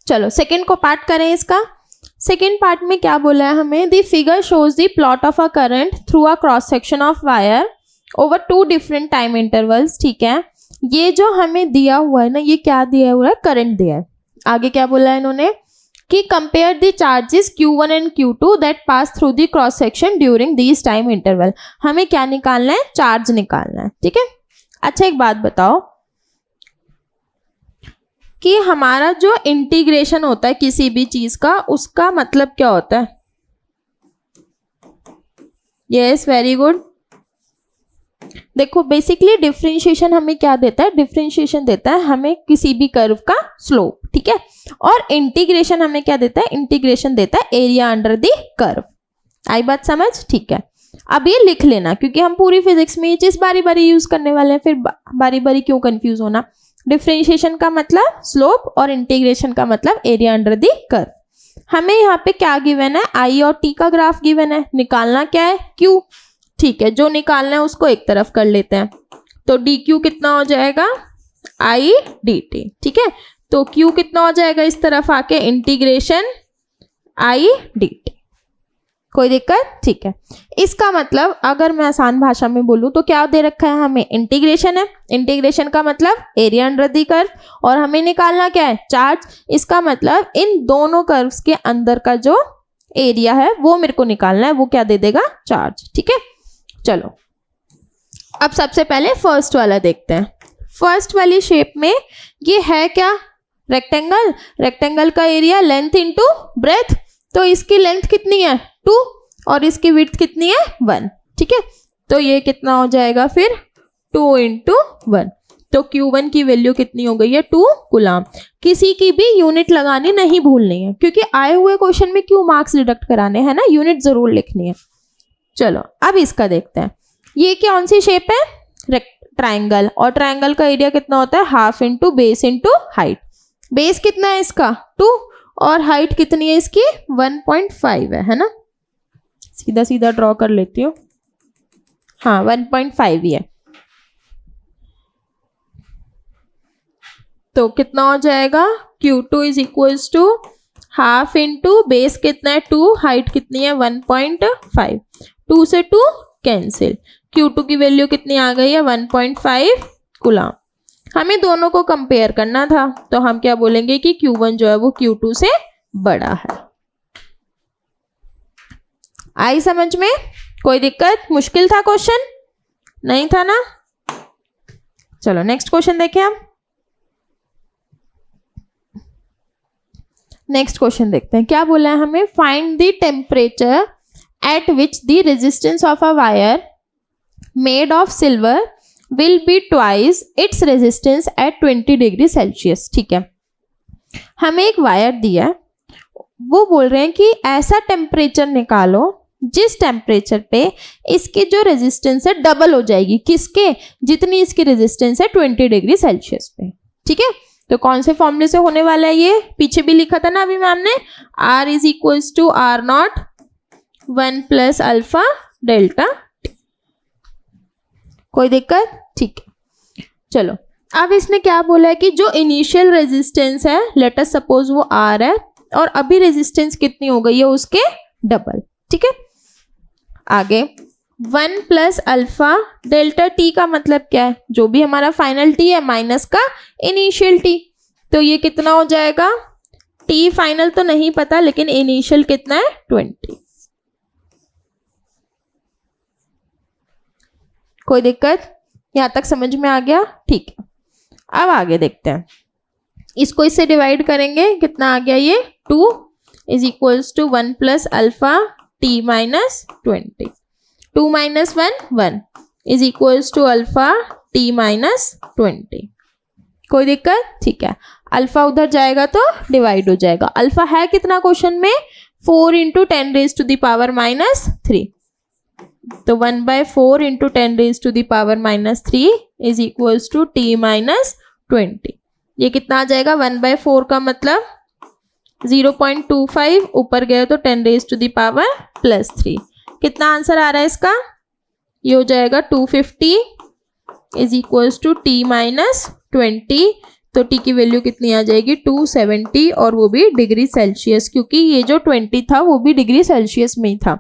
चलो सेकेंड को पार्ट करें इसका। सेकेंड पार्ट में क्या बोला है हमें, the figure shows the plot of a current through a cross section of wire over 2 different time intervals, ठीक है। ये जो हमें दिया हुआ है ना, ये क्या दिया हुआ है, करंट दिया है। आगे क्या बोला है इन्होंने कि compare the charges Q1 and Q2 that pass through the cross section during this time interval. हमें क्या निकालना है, चार्ज निकालना है, ठीक है। अच्छा एक बात बताओ कि हमारा जो इंटीग्रेशन होता है किसी भी चीज का, उसका मतलब क्या होता है। Yes very good. देखो बेसिकली डिफरेंशिएशन हमें क्या देता है, डिफरेंशिएशन देता है हमें किसी भी कर्व का स्लोप, ठीक है। और इंटीग्रेशन हमें क्या देता है, इंटीग्रेशन देता है एरिया अंडर द कर्व। आई बात समझ, ठीक है। अब ये लिख लेना क्योंकि हम पूरी फिजिक्स में ये चीज बारी बारी यूज करने वाले हैं, फिर बारी बारी क्यों कंफ्यूज होना। डिफरेंशिएशन का मतलब स्लोप और इंटीग्रेशन का मतलब एरिया अंडर द कर्व। हमें यहाँ पे क्या गिवन है, आई और टी का ग्राफ गिवन है, निकालना क्या है, क्यू, ठीक है। जो निकालना है उसको एक तरफ कर लेते हैं, तो डी क्यू कितना हो जाएगा, आई डी टी, ठीक है। तो क्यू कितना हो जाएगा इस तरफ आके, इंटीग्रेशन आई डी टी। कोई दिक्कत, ठीक है। इसका मतलब अगर मैं आसान भाषा में बोलूँ तो क्या दे रखा है हमें, इंटीग्रेशन है। इंटीग्रेशन का मतलब एरिया अंडर द कर्व, और हमें निकालना क्या है, चार्ज। इसका मतलब इन दोनों कर्व्स के अंदर का जो एरिया है वो मेरे को निकालना है, वो क्या दे देगा, चार्ज, ठीक है। चलो अब सबसे पहले फर्स्ट वाला देखते हैं। फर्स्ट वाली शेप में ये है क्या, रेक्टेंगल। रेक्टेंगल का एरिया लेंथ इंटू ब्रेथ, तो इसकी लेंथ कितनी है 2 और इसकी विड्थ कितनी है 1, ठीक है। तो ये कितना हो जाएगा फिर 2 इंटू 1। तो Q1 की वैल्यू कितनी हो गई है, 2 कूलम। किसी की भी यूनिट लगानी नहीं भूलनी है क्योंकि आए हुए क्वेश्चन में क्यों मार्क्स डिडक्ट कराने हैं ना, यूनिट जरूर लिखनी है। चलो अब इसका देखते हैं, ये कौन सी शेप है, ट्राइंगल। और ट्राइंगल का एरिया कितना होता है, half into base into height. Base कितना है इसका 2 और हाइट कितनी है इसकी 1.5 है ना। सीधा सीधा ड्रॉ कर लेती हूँ, हाँ 1.5 ही है। तो कितना हो जाएगा, Q2 is equals to half into base कितना है 2, हाइट कितनी है 1.5, 2 से 2 कैंसिल। Q2 की वैल्यू कितनी आ गई है 1.5 कूलम। हमें दोनों को कंपेयर करना था तो हम क्या बोलेंगे कि Q1 जो है वो Q2 से बड़ा है। आई समझ में, कोई दिक्कत, मुश्किल था क्वेश्चन, नहीं था ना। चलो नेक्स्ट क्वेश्चन देखें हम। नेक्स्ट क्वेश्चन देखते हैं क्या बोला है हमें, find the temperature at which the resistance of a wire made of silver will be twice its resistance at 20 degree Celsius, ठीक है। हमें एक वायर दिया है, वो बोल रहे हैं कि ऐसा टेम्परेचर निकालो जिस टेम्परेचर पे इसकी जो रेजिस्टेंस है डबल हो जाएगी, किसके, जितनी इसकी रेजिस्टेंस है 20 डिग्री सेल्सियस पे, ठीक है। तो कौन से फॉर्मूले से होने वाला है, ये पीछे भी लिखा था ना अभी मैम ने, R is equals to R naught 1 plus alpha delta. कोई दिक्कत, ठीक है। चलो अब इसने क्या बोला है कि जो इनिशियल रेजिस्टेंस है, लेट अस सपोज वो R है और अभी रेजिस्टेंस कितनी हो गई है उसके डबल, ठीक है। आगे 1 प्लस अल्फा डेल्टा टी का मतलब क्या है, जो भी हमारा फाइनल टी है माइनस का इनिशियल टी। तो ये कितना हो जाएगा, टी फाइनल तो नहीं पता लेकिन इनिशियल कितना है 20। कोई दिक्कत, यहां तक समझ में आ गया? ठीक है, अब आगे देखते हैं। इसको इससे डिवाइड करेंगे, कितना आ गया ये 2 is equals to 1 plus alpha T minus 20। 2 माइनस 1 1 is equals to alpha T minus 20। कोई दिक्कत? ठीक है, अल्फा उधर जाएगा तो डिवाइड हो जाएगा। अल्फा है कितना क्वेश्चन में, 4 into 10 raise to the power minus 3। तो 1/4 into 10 raise to the power minus 3 is equals to T minus 20। ये कितना आ जाएगा, 1/4 का मतलब 0.25, ऊपर गया तो 10 raise to the power plus 3। कितना आंसर आ रहा है इसका, ये हो जाएगा 250 is equals to T minus 20। तो टी की वैल्यू कितनी आ जाएगी 270, और वो भी डिग्री सेल्सियस, क्योंकि ये जो 20 था वो भी डिग्री सेल्सियस में ही था।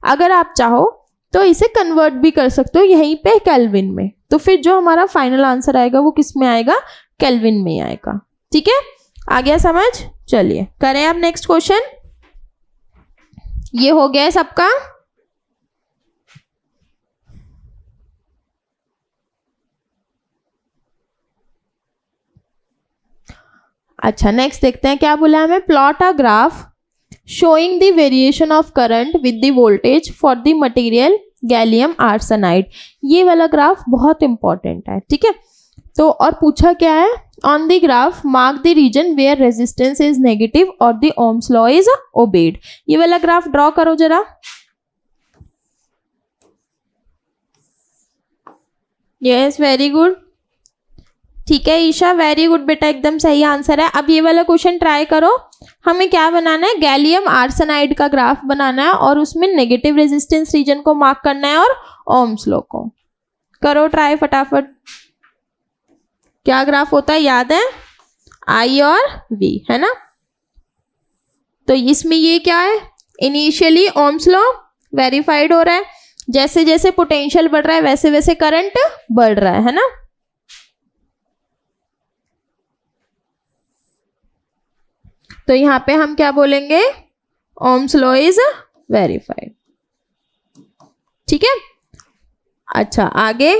अगर आप चाहो तो इसे कन्वर्ट भी कर सकते हो यहीं पे केल्विन में, तो फिर जो हमारा फाइनल आंसर आएगा वो किस में आएगा, केल्विन में आएगा। ठीक है, आ गया समझ? चलिए करें अब नेक्स्ट क्वेश्चन। ये हो गया है सबका। अच्छा, नेक्स्ट देखते हैं क्या बोला हमें। Plot a graph showing the variation of current with the voltage for the material gallium arsenide. ये वाला ग्राफ बहुत इंपॉर्टेंट है, ठीक है। तो और पूछा क्या है, on the graph mark the region where resistance is negative और the Ohm's law is obeyed. ये वाला ग्राफ ड्रॉ करो जरा। यस, वेरी गुड, ठीक है ईशा, वेरी गुड बेटा, एकदम सही आंसर है। अब ये वाला क्वेश्चन ट्राई करो। हमें क्या बनाना है, गैलियम आर्सेनाइड का ग्राफ बनाना है और उसमें नेगेटिव रेजिस्टेंस रीजन को मार्क करना है और ओम्स लॉ को। करो ट्राई फटाफट। क्या ग्राफ होता है याद है, आई और वी, है ना। तो इसमें ये क्या है, इनिशियली ओम्स लॉ वेरीफाइड हो रहा है, जैसे जैसे पोटेंशियल बढ़ रहा है वैसे वैसे करंट बढ़ रहा है ना। तो यहां पे हम क्या बोलेंगे, ओम्स लॉ इज वेरीफाइड। ठीक है, अच्छा आगे,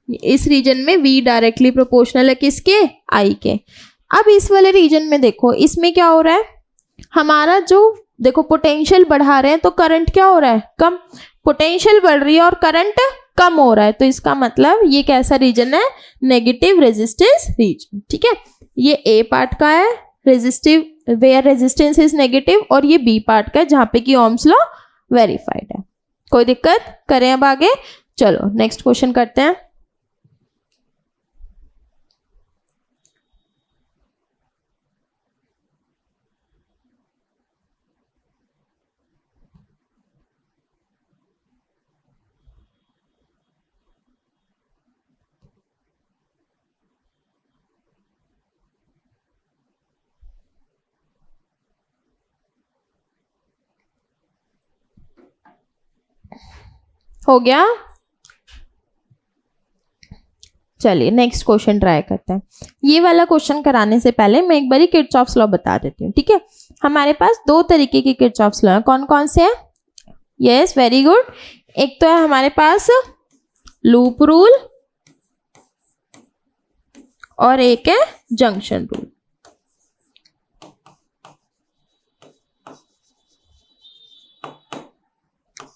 इस रीजन में V डायरेक्टली प्रोपोर्शनल है किसके, I के। अब इस वाले रीजन में देखो, इसमें क्या हो रहा है, हमारा जो देखो पोटेंशियल बढ़ा रहे हैं तो करंट क्या हो रहा है, कम। पोटेंशियल बढ़ रही है और करंट कम हो रहा है, तो इसका मतलब ये कैसा रीजन है, नेगेटिव रेजिस्टेंस रीजन। ठीक है, ये A पार्ट का है, resistive where resistance is negative, और ये B पार्ट का है जहां पे कि ओम्स लॉ वेरीफाइड है। कोई दिक्कत? करें अब आगे, चलो नेक्स्ट क्वेश्चन करते हैं। हो गया, चलिए नेक्स्ट क्वेश्चन ट्राई करते हैं। ये वाला क्वेश्चन कराने से पहले मैं एक बारी किरचॉफ्स लॉ बता देती हूँ। ठीक है, हमारे पास दो तरीके के किरचॉफ्स लॉ हैं, कौन कौन से हैं, यस वेरी गुड। एक तो है हमारे पास लूप रूल और एक है जंक्शन रूल।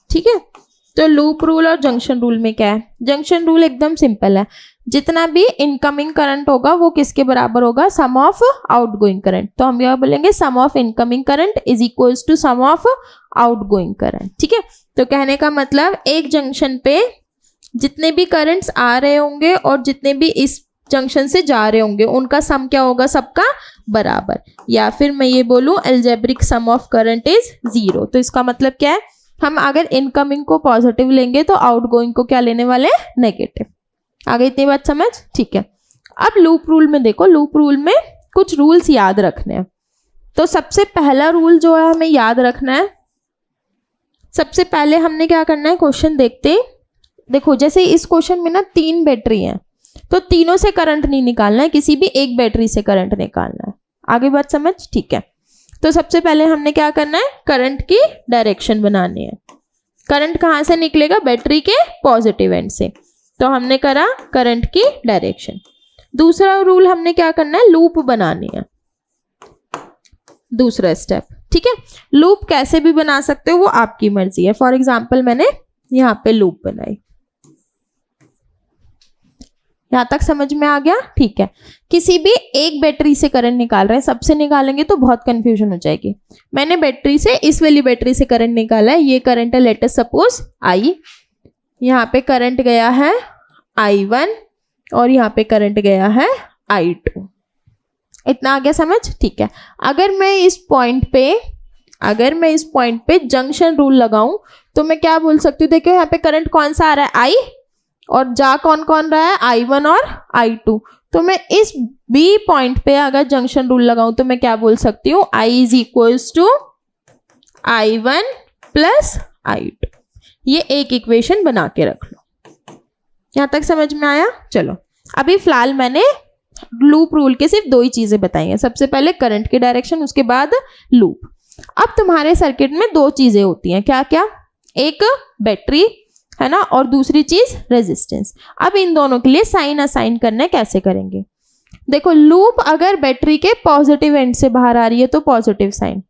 ठीक है, तो लूप रूल और जंक्शन रूल में क्या है, जंक्शन रूल एकदम सिंपल है, जितना भी इनकमिंग करंट होगा वो किसके बराबर होगा, सम ऑफ आउटगोइंग करंट। तो हम यह बोलेंगे sum of incoming current is equals to sum of outgoing current. ठीक है, तो कहने का मतलब एक जंक्शन पे जितने भी करंट्स आ रहे होंगे और जितने भी इस जंक्शन से जा रहे होंगे उनका सम क्या होगा, सबका बराबर। या फिर मैं ये बोलूं algebraic sum of current is 0। तो इसका मतलब क्या है, हम अगर इनकमिंग को पॉजिटिव लेंगे तो आउटगोइंग को क्या लेने वाले, नेगेटिव। आगे इतनी बात समझ, ठीक है। अब लूप रूल में देखो, लूप रूल में कुछ रूल्स याद रखने हैं। तो सबसे पहला रूल जो है हमें याद रखना है, सबसे पहले हमने क्या करना है, क्वेश्चन देखते, देखो जैसे इस क्वेश्चन में ना 3 बैटरी हैं, तो तीनों से करंट नहीं निकालना है, किसी भी एक बैटरी से करंट निकालना है। आगे बात समझ, ठीक है। तो सबसे पहले हमने क्या करना है, करंट की डायरेक्शन बनानी है। करंट कहाँ से निकलेगा, बैटरी के पॉजिटिव एंड से, तो हमने करा करंट की डायरेक्शन। दूसरा रूल हमने क्या करना है, लूप बनानी है, दूसरा स्टेप, ठीक है। लूप कैसे भी बना सकते हो, वो आपकी मर्जी है। फॉर एग्जाम्पल मैंने यहाँ पे लूप बनाई, यहां तक समझ में आ गया, ठीक है। किसी भी एक बैटरी से करंट निकाल रहे हैं, सबसे निकालेंगे तो बहुत कंफ्यूजन हो जाएगी। मैंने बैटरी से, इस वाली बैटरी से करंट निकाला है, ये करंट है लेट अस सपोज आई, यहाँ पे करंट गया है I1 और यहाँ पे करंट गया है I2। इतना आ गया समझ, ठीक है। अगर मैं इस पॉइंट पे जंक्शन रूल लगाऊं तो मैं क्या बोल सकती हूँ, देखो यहाँ पे करंट कौन सा आ रहा है, I, और जा कौन कौन रहा है, I1 और I2। तो मैं इस B पॉइंट पे अगर जंक्शन रूल लगाऊं तो मैं क्या बोल सकती हूँ, I is equals to I1 plus I2। ये एक इक्वेशन बना के रख लो। यहाँ तक समझ में आया, चलो अभी फिलहाल मैंने लूप रूल के सिर्फ 2 ही चीजें बताई हैं। सबसे पहले करंट की डायरेक्शन, उसके बाद लूप। अब तुम्हारे सर्किट में 2 चीजें होती हैं, क्या क्या, एक बैटरी है ना, और दूसरी चीज रेजिस्टेंस। अब इन दोनों के लिए साइन असाइन करना है, कैसे करेंगे, देखो लूप अगर बैटरी के पॉजिटिव एंड से बाहर आ रही है तो पॉजिटिव साइन,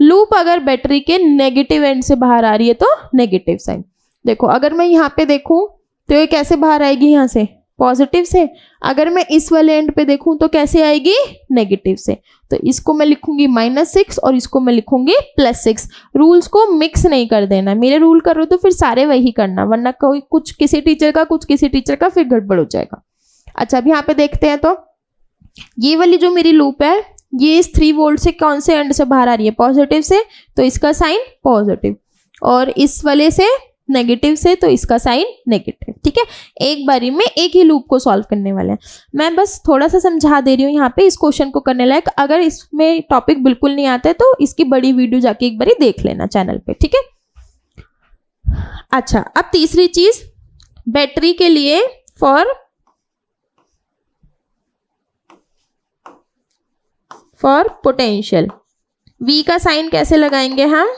लूप अगर बैटरी के नेगेटिव एंड से बाहर आ रही है तो नेगेटिव साइन। देखो अगर मैं यहाँ पे देखूं तो ये कैसे बाहर आएगी, यहाँ से पॉजिटिव से। अगर मैं इस वाले एंड पे देखूं तो कैसे आएगी, नेगेटिव से। तो इसको मैं लिखूंगी -6 और इसको मैं लिखूंगी +6। रूल्स को मिक्स नहीं कर देना, मेरे रूल कर रहे हो तो फिर सारे वही करना, वरना कोई कुछ किसी टीचर का कुछ किसी टीचर का, फिर गड़बड़ हो जाएगा। अच्छा अब यहाँ पे देखते हैं, तो ये वाली जो मेरी लूप है ये इस 3 वोल्ट से कौन से एंड से बाहर आ रही है, पॉजिटिव से, तो इसका साइन पॉजिटिव, और इस वाले से नेगेटिव से, तो इसका साइन नेगेटिव, ठीक है। एक बारी में एक ही लूप को सॉल्व करने वाले हैं। मैं बस थोड़ा सा समझा दे रही हूँ यहाँ पे इस क्वेश्चन को करने लायक। अगर इसमें टॉपिक बिल्कुल नहीं आता है तो इसकी बड़ी वीडियो जाके एक बारी देख लेना चैनल पे, ठीक है। अच्छा अब तीसरी चीज, बैटरी के लिए फॉर पोटेंशियल, V का साइन कैसे लगाएंगे हम,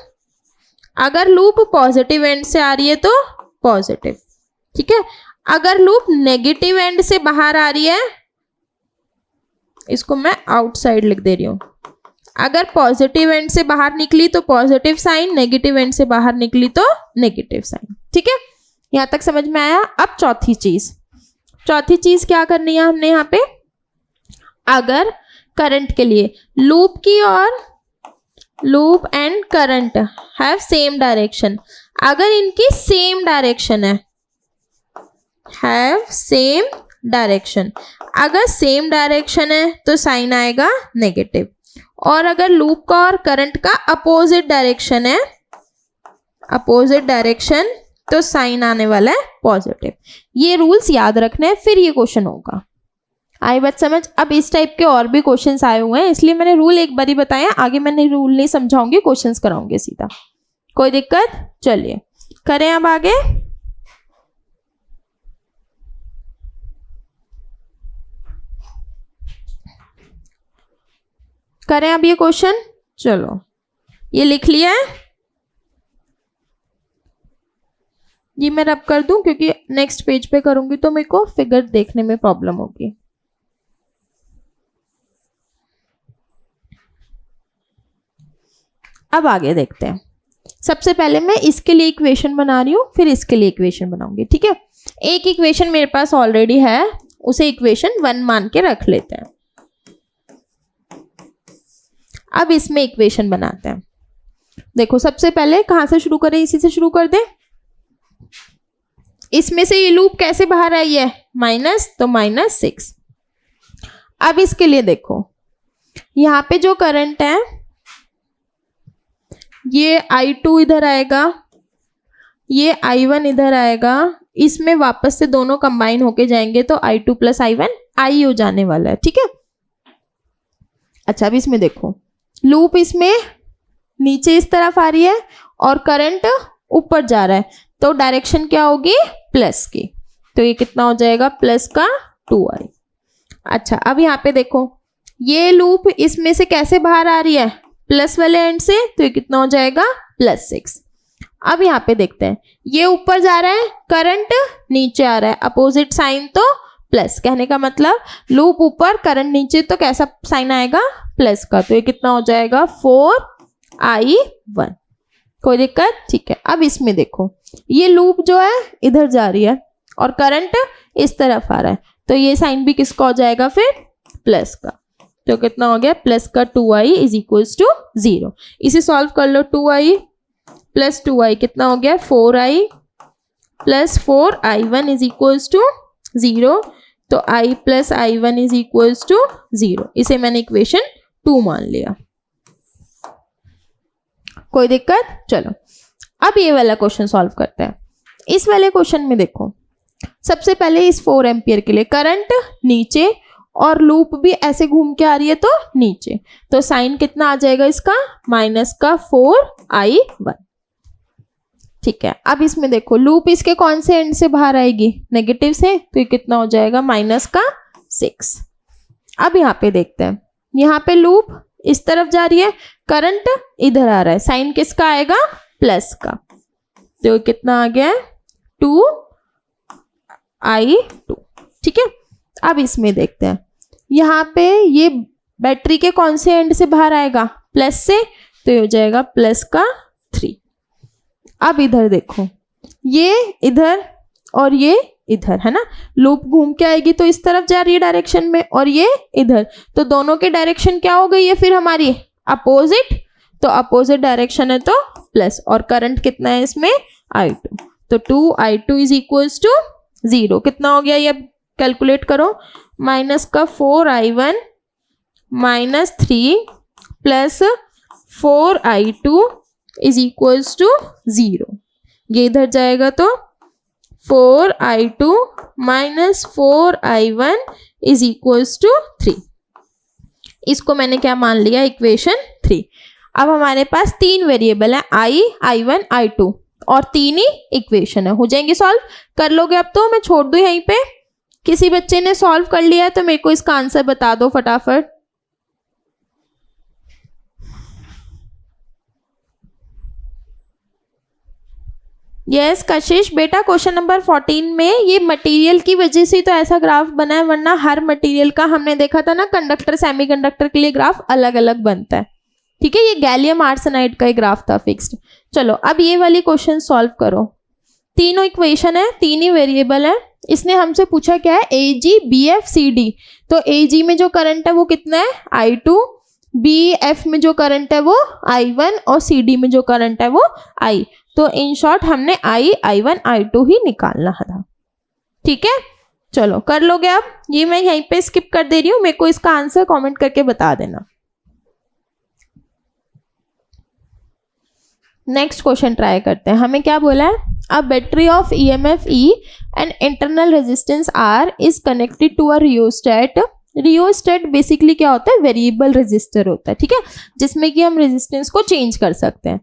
अगर लूप पॉजिटिव एंड से आ रही है तो पॉजिटिव, ठीक है। अगर लूप नेगेटिव एंड से बाहर आ रही है, इसको मैं आउटसाइड लिख दे रही हूं, अगर पॉजिटिव एंड से बाहर निकली तो पॉजिटिव साइन, नेगेटिव एंड से बाहर निकली तो नेगेटिव साइन, ठीक है। यहां तक समझ में आया। अब चौथी चीज क्या करनी है हमने यहाँ पे, अगर करंट के लिए लूप की और loop and current have same direction, अगर इनकी सेम डायरेक्शन है, हैव सेम डायरेक्शन, अगर सेम डायरेक्शन है तो साइन आएगा नेगेटिव, और अगर लूप का और करंट का अपोजिट डायरेक्शन है, अपोजिट डायरेक्शन, तो साइन आने वाला है पॉजिटिव। ये रूल्स याद रखने हैं, फिर ये क्वेश्चन होगा। आई बात समझ। अब इस टाइप के और भी क्वेश्चंस आए हुए हैं, इसलिए मैंने रूल एक बार ही बताया, आगे मैंने रूल नहीं समझाऊंगी, क्वेश्चंस कराऊंगी सीधा, कोई दिक्कत। चलिए करें अब आगे। करें अब ये क्वेश्चन, चलो ये लिख लिया है, ये मैं रब कर दूं क्योंकि नेक्स्ट पेज पे करूंगी तो मेरे को फिगर देखने में प्रॉब्लम होगी। अब आगे देखते हैं। सबसे पहले मैं इसके लिए इक्वेशन बना रही हूँ, फिर इसके लिए इक्वेशन बनाऊंगी, ठीक है। एक इक्वेशन मेरे पास ऑलरेडी है, उसे इक्वेशन 1 मान के रख लेते हैं। अब इसमें इक्वेशन बनाते हैं। देखो सबसे पहले कहां से शुरू करें, इसी से शुरू कर दें। इसमें से ये लूप कैसे बाहर आई है, माइनस, तो -6। अब इसके लिए देखो, यहां पे जो करंट है ये I2 इधर आएगा, ये I1 इधर आएगा, इसमें वापस से दोनों कंबाइन होके जाएंगे तो I2 + I1 I हो जाने वाला है, ठीक है। अच्छा अब इसमें देखो, लूप इसमें नीचे इस तरफ आ रही है और करंट ऊपर जा रहा है तो डायरेक्शन क्या होगी, प्लस की, तो ये कितना हो जाएगा, प्लस का 2i। अच्छा अब यहाँ पे देखो ये लूप इसमें से कैसे बाहर आ रही है, प्लस वाले एंड से, तो ये कितना हो जाएगा, +6। अब यहाँ पे देखते हैं ये ऊपर जा रहा है, करंट नीचे आ रहा है, अपोजिट साइन तो प्लस, कहने का मतलब लूप ऊपर करंट नीचे, तो कैसा साइन आएगा, प्लस का, तो ये कितना हो जाएगा 4i1। कोई दिक्कत, ठीक है। अब इसमें देखो ये लूप जो है इधर जा रही है और करंट इस तरफ आ रहा है, तो ये साइन भी किसका हो जाएगा फिर, प्लस का, तो कितना हो गया, प्लस का 2i इज इक्वल्स टू 0। इसे सॉल्व कर लो, 2i प्लस 2i कितना हो गया, 4i plus 4i1 is equals to 0, तो i plus i1 is equals to 0। इसे मैंने इक्वेशन 2 मान लिया। कोई दिक्कत, चलो अब ये वाला क्वेश्चन सॉल्व करते हैं। इस वाले क्वेश्चन में देखो सबसे पहले इस 4 एम्पियर के लिए करंट नीचे और लूप भी ऐसे घूम के आ रही है तो नीचे, तो साइन कितना आ जाएगा इसका, माइनस का 4i1। ठीक है, अब इसमें देखो लूप इसके कौन से एंड से बाहर आएगी, नेगेटिव से, तो ये कितना हो जाएगा, माइनस का 6। अब यहाँ पे देखते हैं, यहाँ पे लूप इस तरफ जा रही है, करंट इधर आ रहा है, साइन किसका आएगा, प्लस का, तो कितना आ गया, 2i2। ठीक है, अब इसमें देखते हैं यहाँ पे ये बैटरी के कौन से एंड से बाहर आएगा, प्लस से, तो ये हो जाएगा प्लस का 3। अब इधर देखो ये इधर और ये इधर है ना, लूप घूम के आएगी तो इस तरफ जा रही है डायरेक्शन में, और ये इधर, तो दोनों के डायरेक्शन क्या हो गई है फिर हमारी, अपोजिट, तो अपोजिट डायरेक्शन है तो प्लस, और करंट कितना है इसमें, i2, तो 2i2 इज इक्वल्स टू 0। कितना हो गया ये, कैलकुलेट करो, माइनस का 4i1 minus 3 plus 4i2 is equals to 0। ये इधर जाएगा तो 4i2 minus 4i1 is equals to 3। इसको मैंने क्या मान लिया, इक्वेशन 3। अब हमारे पास 3 वेरिएबल है, i, i1, i2, और 3 ही इक्वेशन है, हो जाएंगे सॉल्व। कर लोगे अब तो, मैं छोड़ दूं यहीं पे, किसी बच्चे ने सॉल्व कर लिया है तो मेरे को इसका आंसर बता दो फटाफट। यस कशिश बेटा, क्वेश्चन नंबर 14 में ये मटेरियल की वजह से तो ऐसा ग्राफ बना है, वरना हर मटेरियल का हमने देखा था ना, कंडक्टर सेमीकंडक्टर के लिए ग्राफ अलग अलग बनता है। ठीक है, ये गैलियम आर्सेनाइड का ही ग्राफ था फिक्स्ड। चलो अब ये वाली क्वेश्चन सॉल्व करो। तीनों इक्वेशन है, 3 ही वेरिएबल है। इसने हमसे पूछा क्या है, AG BF CD, तो AG में जो करंट है वो कितना है, i2, BF में जो करंट है वो i1, और CD में जो करंट है वो i। तो इन शॉर्ट हमने i, i1, i2 ही निकालना था। ठीक है, चलो कर लोगे। अब ये मैं यहीं पे स्किप कर दे रही हूँ, मेरे को इसका आंसर कमेंट करके बता देना। नेक्स्ट क्वेश्चन ट्राई करते हैं। हमें क्या बोला है, a battery of EMF E and internal resistance R is connected to a rheostat. Rheostat basically क्या होता है, वेरिएबल रेजिस्टर होता है। ठीक है, जिसमें कि हम रेजिस्टेंस को चेंज कर सकते हैं।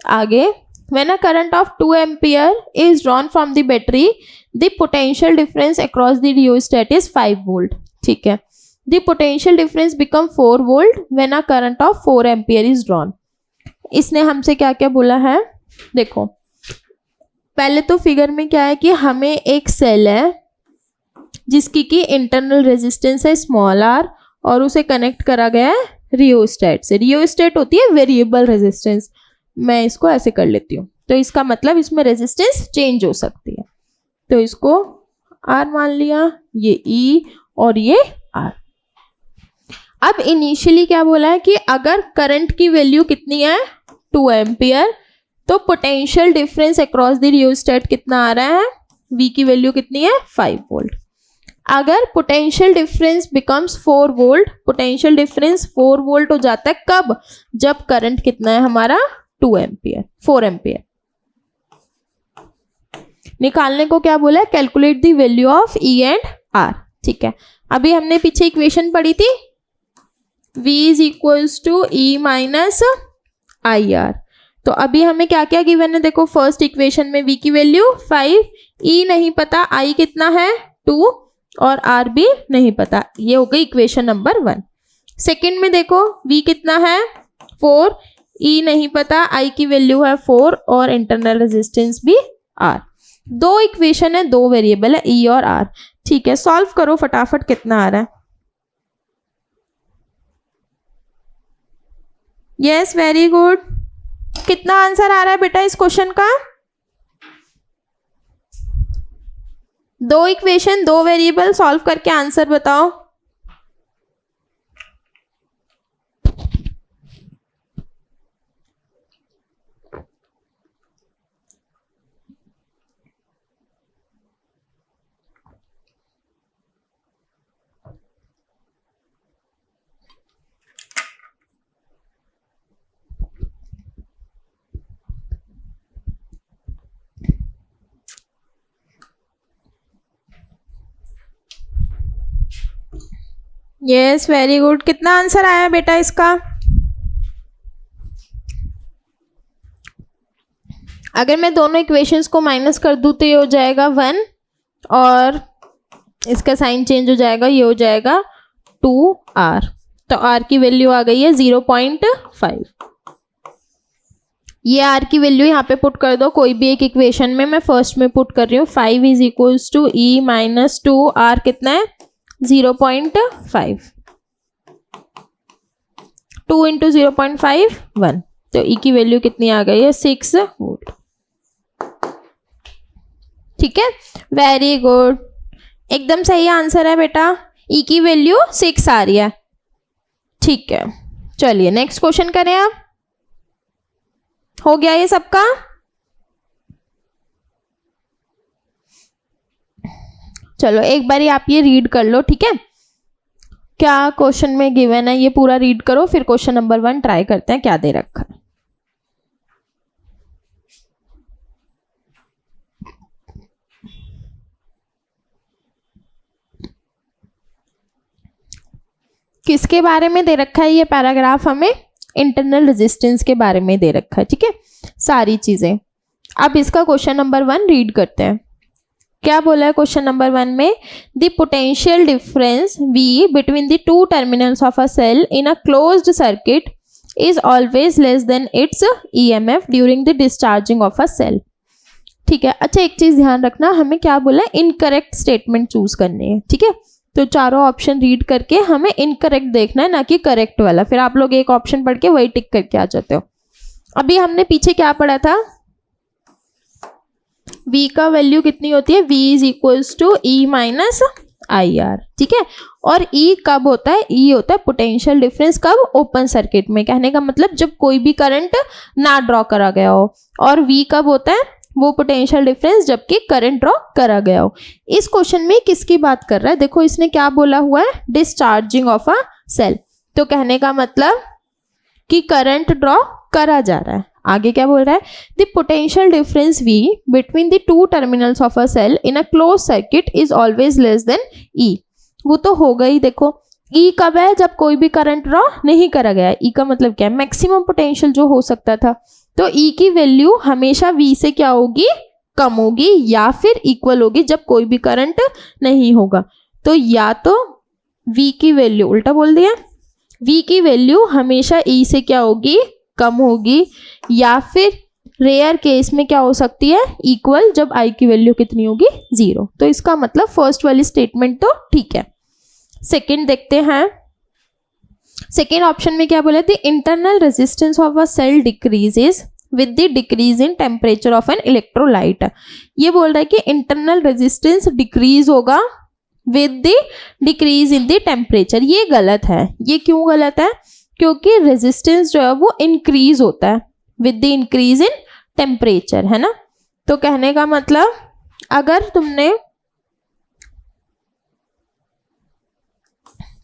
आगे, when a current of 2 ampere is drawn from the battery, the potential difference across the rheostat is 5 volt. ठीक है, the potential difference become 4 volt when a current of 4 ampere is drawn. इसने हमसे क्या क्या बोला है, देखो पहले तो फिगर में क्या है कि हमें एक सेल है जिसकी की इंटरनल रेजिस्टेंस है स्मॉल r, और उसे कनेक्ट करा गया है रियोस्टेट से। रियोस्टेट होती है वेरिएबल रेजिस्टेंस, मैं इसको ऐसे कर लेती हूँ, तो इसका मतलब इसमें रेजिस्टेंस चेंज हो सकती है, तो इसको R मान लिया, ये E और ये R। अब इनिशियली क्या बोला है कि अगर करंट की वैल्यू कितनी है 2 एम्पियर, तो potential difference across the rheostat कितना आ रहा है, V की वैल्यू कितनी है 5 वोल्ट। अगर potential difference becomes 4 volt, potential difference 4 volt हो जाता है कब, जब करंट कितना है हमारा 2 एम्पियर 4 एम्पियर। निकालने को क्या बोला है, calculate the value of E and R। ठीक है, अभी हमने पीछे इक्वेशन पढ़ी थी, V is equals to E minus IR, तो अभी हमें क्या क्या गिवन है, देखो फर्स्ट इक्वेशन में v की वैल्यू 5, e नहीं पता, i कितना है 2 और r भी नहीं पता, ये हो गई इक्वेशन नंबर 1। सेकंड में देखो v कितना है 4, e नहीं पता, i की वैल्यू है 4 और इंटरनल रेजिस्टेंस भी r। दो इक्वेशन है, दो वेरिएबल है e और r। ठीक है, सॉल्व करो फटाफट, कितना आ रहा है। Yes, very good. कितना आंसर आ रहा है बेटा इस क्वेश्चन का? दो इक्वेशन, दो वेरिएबल, सॉल्व करके आंसर बताओ। Yes, very good. कितना आंसर आया बेटा इसका? अगर मैं दोनों इक्वेशंस को माइनस कर दूं तो ये हो जाएगा 1 और इसका साइन चेंज हो जाएगा, ये हो जाएगा 2r। तो r की वैल्यू आ गई है 0.5। ये r की वैल्यू यहाँ पे पुट कर दो कोई भी एक इक्वेशन में। मैं फर्स्ट में पुट कर रही हूँ 5 is equals to e minus 2, r कितना है 0.5, 2 इंटू 0.5 1, तो e की वैल्यू कितनी आ गई है 6 वोल्ट। ठीक है, वेरी गुड, एकदम सही आंसर है बेटा, e की वैल्यू 6 आ रही है। ठीक है, चलिए नेक्स्ट क्वेश्चन करें अब। हो गया ये सबका? चलो एक बारी आप ये रीड कर लो, ठीक है, क्या क्वेश्चन में गिवन है ये पूरा रीड करो, फिर क्वेश्चन नंबर 1 ट्राई करते हैं क्या दे रखा है। किसके बारे में दे रखा है ये पैराग्राफ? हमें इंटरनल रेजिस्टेंस के बारे में दे रखा है। ठीक है, सारी चीजें। अब इसका क्वेश्चन नंबर 1 रीड करते हैं। क्या बोला है क्वेश्चन नंबर 1 में? The potential difference V between the two terminals of a cell in a closed circuit is always less than its EMF during the discharging of a cell. ठीक है, अच्छा एक चीज ध्यान रखना, हमें क्या बोला है, इनकरेक्ट स्टेटमेंट चूज करनी है। ठीक है, तो चारों ऑप्शन रीड करके हमें इनकरेक्ट देखना है, ना कि करेक्ट वाला। फिर आप लोग एक ऑप्शन पढ़ के वही टिक करके आ जाते हो। अभी हमने पीछे क्या पढ़ा था? V का वैल्यू कितनी होती है? V is equals to E minus IR। ठीक है, और E कब होता है? E होता है पोटेंशियल डिफरेंस कब? ओपन सर्किट में। कहने का मतलब जब कोई भी करंट ना ड्रॉ करा गया हो। और V कब होता है? वो पोटेंशियल डिफरेंस जबकि करंट ड्रॉ करा गया हो। इस क्वेश्चन में किसकी बात कर रहा है? देखो इसने क्या बोला हुआ है, डिस्चार्जिंग ऑफ अ सेल। तो कहने का मतलब कि करंट ड्रॉ करा जा रहा है। आगे क्या बोल रहा है? The potential difference V between the two terminals of a cell in a close circuit is always less than E। वो तो होगा ही। देखो E कब है? जब कोई भी करंट ड्रॉ नहीं करा गया। E का मतलब क्या है? मैक्सिमम पोटेंशियल जो हो सकता था। तो E की वैल्यू हमेशा V से क्या होगी? कम होगी या फिर इक्वल होगी जब कोई भी करंट नहीं होगा। तो या तो V की वैल्यू, उल्टा बोल दिया, V की वैल्यू हमेशा E से क्या होगी? कम होगी, या फिर रेयर केस में क्या हो सकती है? इक्वल, जब I की वैल्यू कितनी होगी? 0। तो इसका मतलब फर्स्ट वाली स्टेटमेंट तो ठीक है। सेकंड देखते हैं। सेकेंड ऑप्शन में क्या बोला? The internal resistance of a cell decreases with the decrease in temperature of an electrolyte. ये बोल रहा है कि इंटरनल रेजिस्टेंस डिक्रीज होगा with the decrease in the temperature. ये गलत है। ये क्यों गलत है? क्योंकि रेजिस्टेंस जो है वो इंक्रीज होता है with the increase in temperature, है ना। तो कहने का मतलब अगर तुमने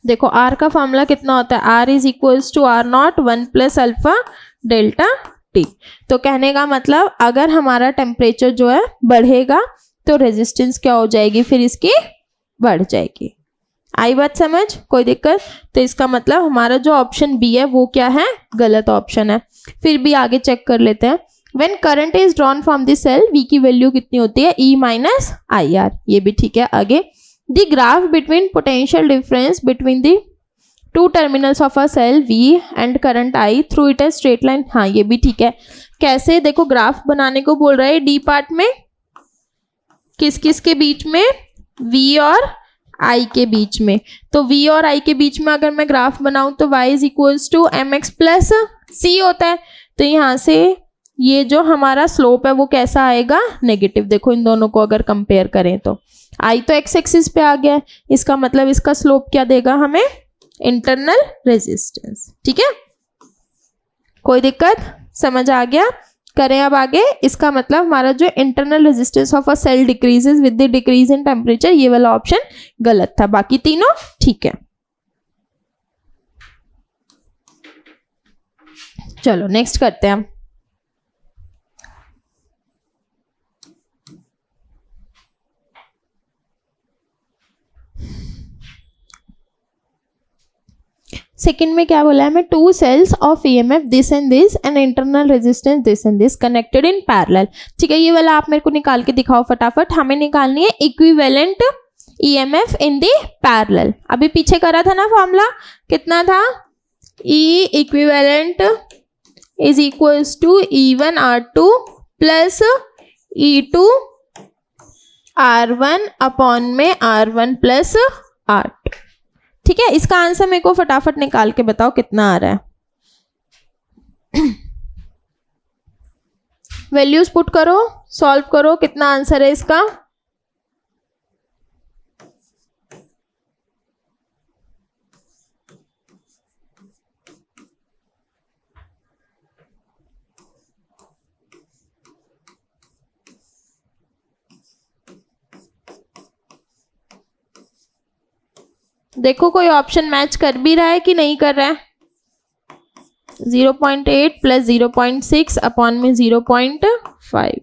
देखो R का फॉर्मूला कितना होता है? R is equals to R0 1 plus alpha delta T। तो कहने का मतलब अगर हमारा टेम्परेचर जो है बढ़ेगा तो रेजिस्टेंस क्या हो जाएगी? फिर इसकी बढ़ जाएगी। आई बात समझ, कोई दिक्कत? तो इसका मतलब हमारा जो ऑप्शन बी है वो क्या है, गलत ऑप्शन है। फिर भी आगे चेक कर लेते हैं। When current is drawn from the cell, V की वैल्यू कितनी होती है, ई माइनस आई आर, ये भी ठीक है। आगे the graph between potential difference between the two terminals of a cell V and current I through it a straight line, हाँ ये भी ठीक है। कैसे, देखो ग्राफ बनाने को बोल रहा है डी पार्ट में, किस किस के बीच में, v और i के बीच में। तो v और i के बीच में अगर मैं ग्राफ बनाऊं तो y is equals to M X plus C होता है। तो यहाँ से ये जो हमारा स्लोप है वो कैसा आएगा, नेगेटिव। देखो इन दोनों को अगर कंपेयर करें तो i तो x एक्सिस पे आ गया है, इसका मतलब इसका स्लोप क्या देगा हमें, इंटरनल रेजिस्टेंस। ठीक है, कोई दिक्कत, समझ आ गया? करें अब आगे। इसका मतलब हमारा जो internal resistance of a cell decreases with the decrease in temperature, ये वाला ऑप्शन गलत था, बाकी तीनों ठीक है। चलो नेक्स्ट करते हैं हम। सेकेंड में क्या बोला है हमें, two cells of EMF this and this and internal resistance this and this connected in parallel. ठीक है, ये वाला आप मेरे को निकाल के दिखाओ फटाफट। हमें निकालनी है equivalent EMF in the parallel. अभी पीछे करा था ना फॉर्मूला, कितना था, E equivalent is equals to E1 R2 plus E2 R1 upon में R1 प्लस R2। ठीक है, इसका आंसर मेरे को फटाफट निकाल के बताओ कितना आ रहा है। वैल्यूज पुट करो, सॉल्व करो, कितना आंसर है इसका। देखो कोई ऑप्शन मैच कर भी रहा है कि नहीं कर रहा है। 0.8 प्लस 0.6 अपॉन में 0.5।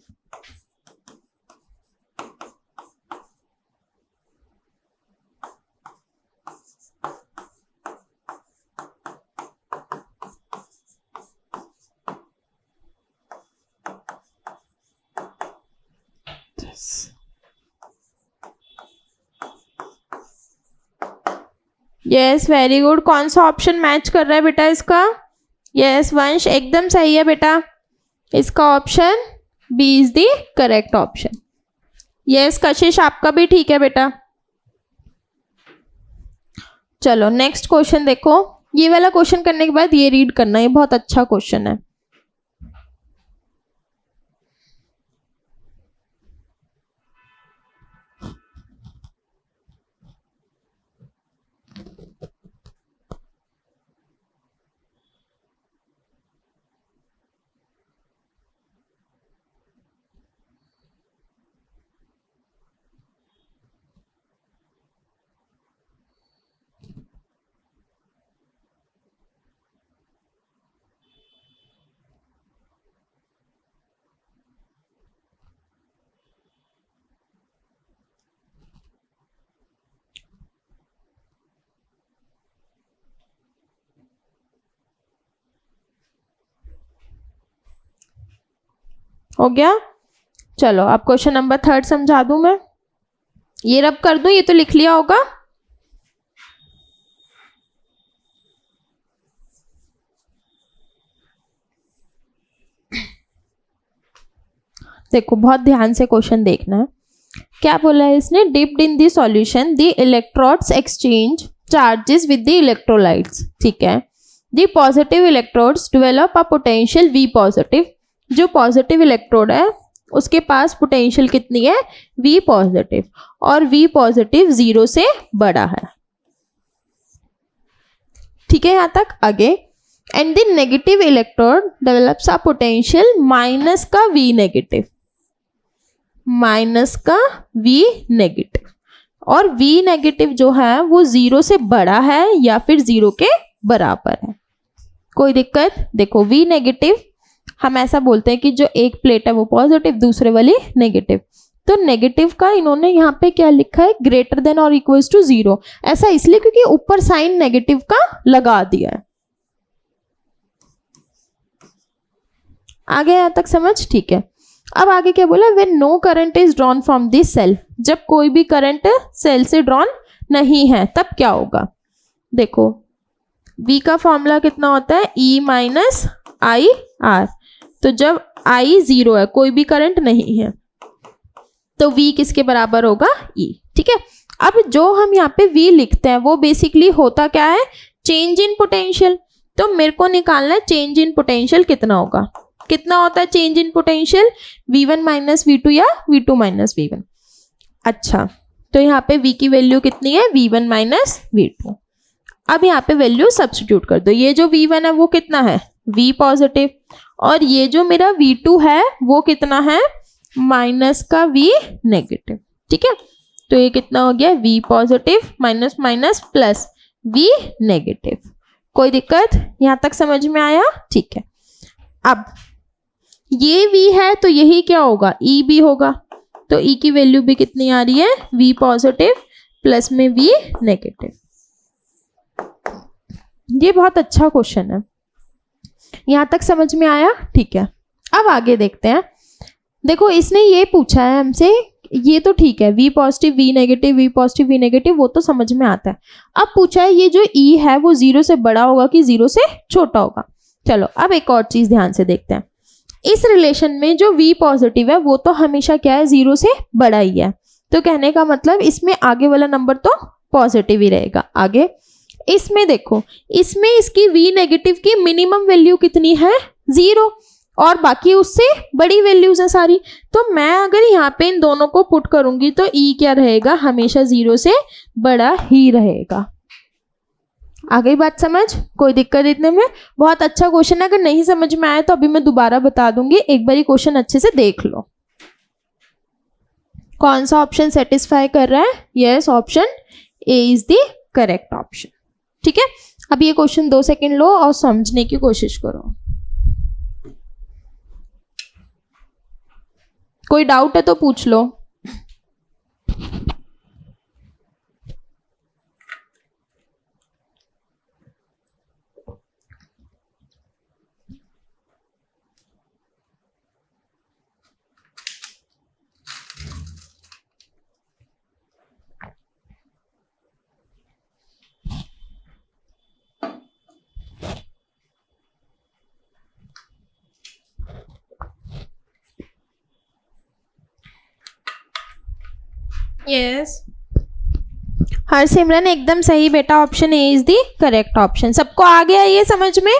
Yes very good. कौन सा ऑप्शन मैच कर रहा है बेटा इसका? यस वंश, एकदम सही है बेटा। इसका option B is the correct option. Yes Kashish, आपका भी ठीक है बेटा। चलो नेक्स्ट क्वेश्चन देखो। ये वाला क्वेश्चन करने के बाद ये रीड करना, ये बहुत अच्छा क्वेश्चन है। हो गया? चलो अब क्वेश्चन नंबर 3 समझा दूं मैं, ये रब कर दूं, ये तो लिख लिया होगा। देखो बहुत ध्यान से क्वेश्चन देखना है। क्या बोला है इसने, dipped in the solution the electrodes exchange charges with the electrolytes. ठीक है, the positive electrodes develop a potential V positive. जो पॉजिटिव इलेक्ट्रोड है उसके पास पोटेंशियल कितनी है, V पॉजिटिव, और V पॉजिटिव 0 से बड़ा है। ठीक है, यहां तक। आगे, and the negative electrode develops a potential minus का V नेगेटिव, माइनस का V नेगेटिव, और V नेगेटिव जो है वो 0 से बड़ा है या फिर 0 के बराबर है। कोई दिक्कत? देखो V नेगेटिव हम ऐसा बोलते हैं कि जो एक प्लेट है वो पॉजिटिव, दूसरे वाली नेगेटिव। तो नेगेटिव का इन्होंने यहाँ पे क्या लिखा है, ग्रेटर देन और इक्वल्स टू 0। ऐसा इसलिए क्योंकि ऊपर साइन नेगेटिव का लगा दिया है। आगे यहाँ तक समझ, ठीक है। अब आगे क्या बोला, when no current is drawn from this cell, जब कोई भी करंट सेल से ड्रॉन नहीं है तब क्या होगा। देखो V का फॉर्मूला कितना होता है, E माइनस आई आर। तो जब I 0 है, कोई भी करंट नहीं है, तो V किसके बराबर होगा, E। ठीक है। अब जो हम यहाँ पे V लिखते हैं वो बेसिकली होता क्या है, चेंज इन पोटेंशियल। तो मेरे को निकालना है चेंज इन पोटेंशियल कितना होगा। कितना होता है change in potential, V1 minus V2 या V2 माइनस V1। अच्छा, तो यहाँ पे V की वैल्यू कितनी है, V1 माइनस V2। अब यहाँ पे वैल्यू सब्स्टिट्यूट कर दो। ये जो V1 है वो कितना है, V पॉजिटिव, और ये जो मेरा V2 है वो कितना है, माइनस का V नेगेटिव। ठीक है, तो ये कितना हो गया, V positive minus minus plus V negative. कोई दिक्कत, यहाँ तक समझ में आया, ठीक है। अब ये V है तो यही क्या होगा, E भी होगा। तो E की वैल्यू भी कितनी आ रही है, V पॉजिटिव प्लस में V नेगेटिव। ये बहुत अच्छा क्वेश्चन है, यहाँ तक समझ में आया, ठीक है। अब आगे देखते हैं। देखो इसने ये पूछा है हमसे, ये तो ठीक है, V positive V negative, V positive V negative, वो तो समझ में आता है। अब पूछा है ये जो E है वो 0 से बड़ा होगा कि 0 से छोटा होगा। चलो अब एक और चीज ध्यान से देखते हैं। इस रिलेशन में जो V पॉजिटिव है वो तो हमेशा क्या है, 0 से बड़ा ही है। तो कहने का मतलब इसमें आगे वाला नंबर तो पॉजिटिव ही रहेगा। आगे इसमें देखो, इसमें इसकी V नेगेटिव की मिनिमम वैल्यू कितनी है, 0, और बाकी उससे बड़ी वैल्यूज है सारी। तो मैं अगर यहाँ पे इन दोनों को पुट करूंगी तो E क्या रहेगा, हमेशा 0 से बड़ा ही रहेगा। आ गई बात समझ, कोई दिक्कत इतने में। बहुत अच्छा क्वेश्चन है, अगर नहीं समझ में आया तो अभी मैं दोबारा बता दूंगी, एक बारी क्वेश्चन अच्छे से देख लो। कौन सा ऑप्शन सेटिस्फाई कर रहा है, yes option A is the correct option. ठीक है, अब ये क्वेश्चन 2 सेकंड लो और समझने की कोशिश करो। कोई डाउट है तो पूछ लो। यस हरसिमरन एकदम सही बेटा, option A is the correct option. सबको आ गया ये समझ में।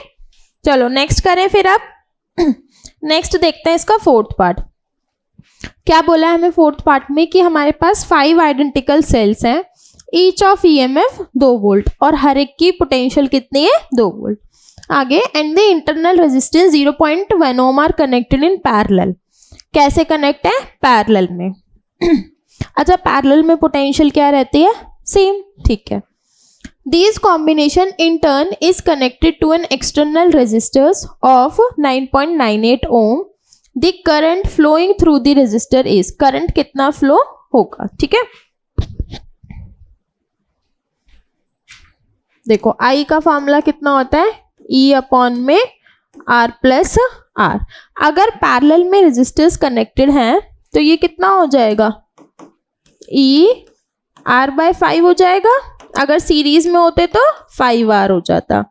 चलो नेक्स्ट करें फिर। अब नेक्स्ट देखते हैं इसका फोर्थ पार्ट। क्या बोला है हमें फोर्थ पार्ट में कि हमारे पास 5 आइडेंटिकल सेल्स हैं, ईच ऑफ ईएमएफ 2 वोल्ट, और हर एक की पोटेंशियल कितनी है, 2 वोल्ट। आगे and the internal resistance 0.1 ohm are connected in parallel. कैसे कनेक्ट है, पैरेलल में। अच्छा, पैरेलल में पोटेंशियल क्या रहती है, सेम, ठीक है। This combination in turn is connected to an external resistors of 9.98 ohm. The current flowing through the resistor is, current कितना फ्लो होगा, ठीक है। देखो I का फॉर्मूला कितना होता है, E अपॉन में R प्लस R। अगर पैरेलल में रेजिस्टर्स कनेक्टेड हैं तो ये कितना हो जाएगा, E R/5 हो जाएगा। अगर सीरीज में होते तो 5R हो जाता।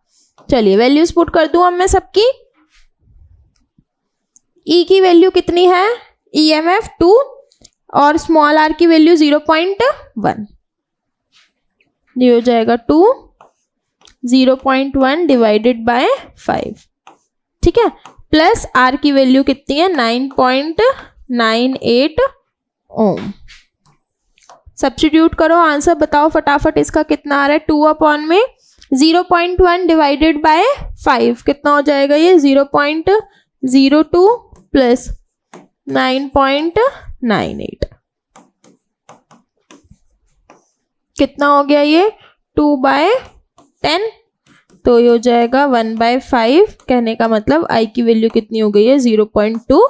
चलिए वैल्यूज पुट कर दूं अब मैं सबकी। E की वैल्यू कितनी है, EMF 2, और स्मॉल r की वैल्यू 0.1। ये हो जाएगा 2, 0.1 डिवाइडेड बाय 5, ठीक है। प्लस R की वैल्यू कितनी है, 9.98 ओम। सब्स्टिट्यूट करो, आंसर बताओ फटाफट, इसका कितना आ रहा है। 2 अपॉन में 0.1 डिवाइडेड बाय 5 कितना हो जाएगा, ये 0.02 प्लस 9.98 कितना हो गया, ये 2/10। तो ये हो जाएगा 1/5। कहने का मतलब I की वैल्यू कितनी हो गई है, 0.2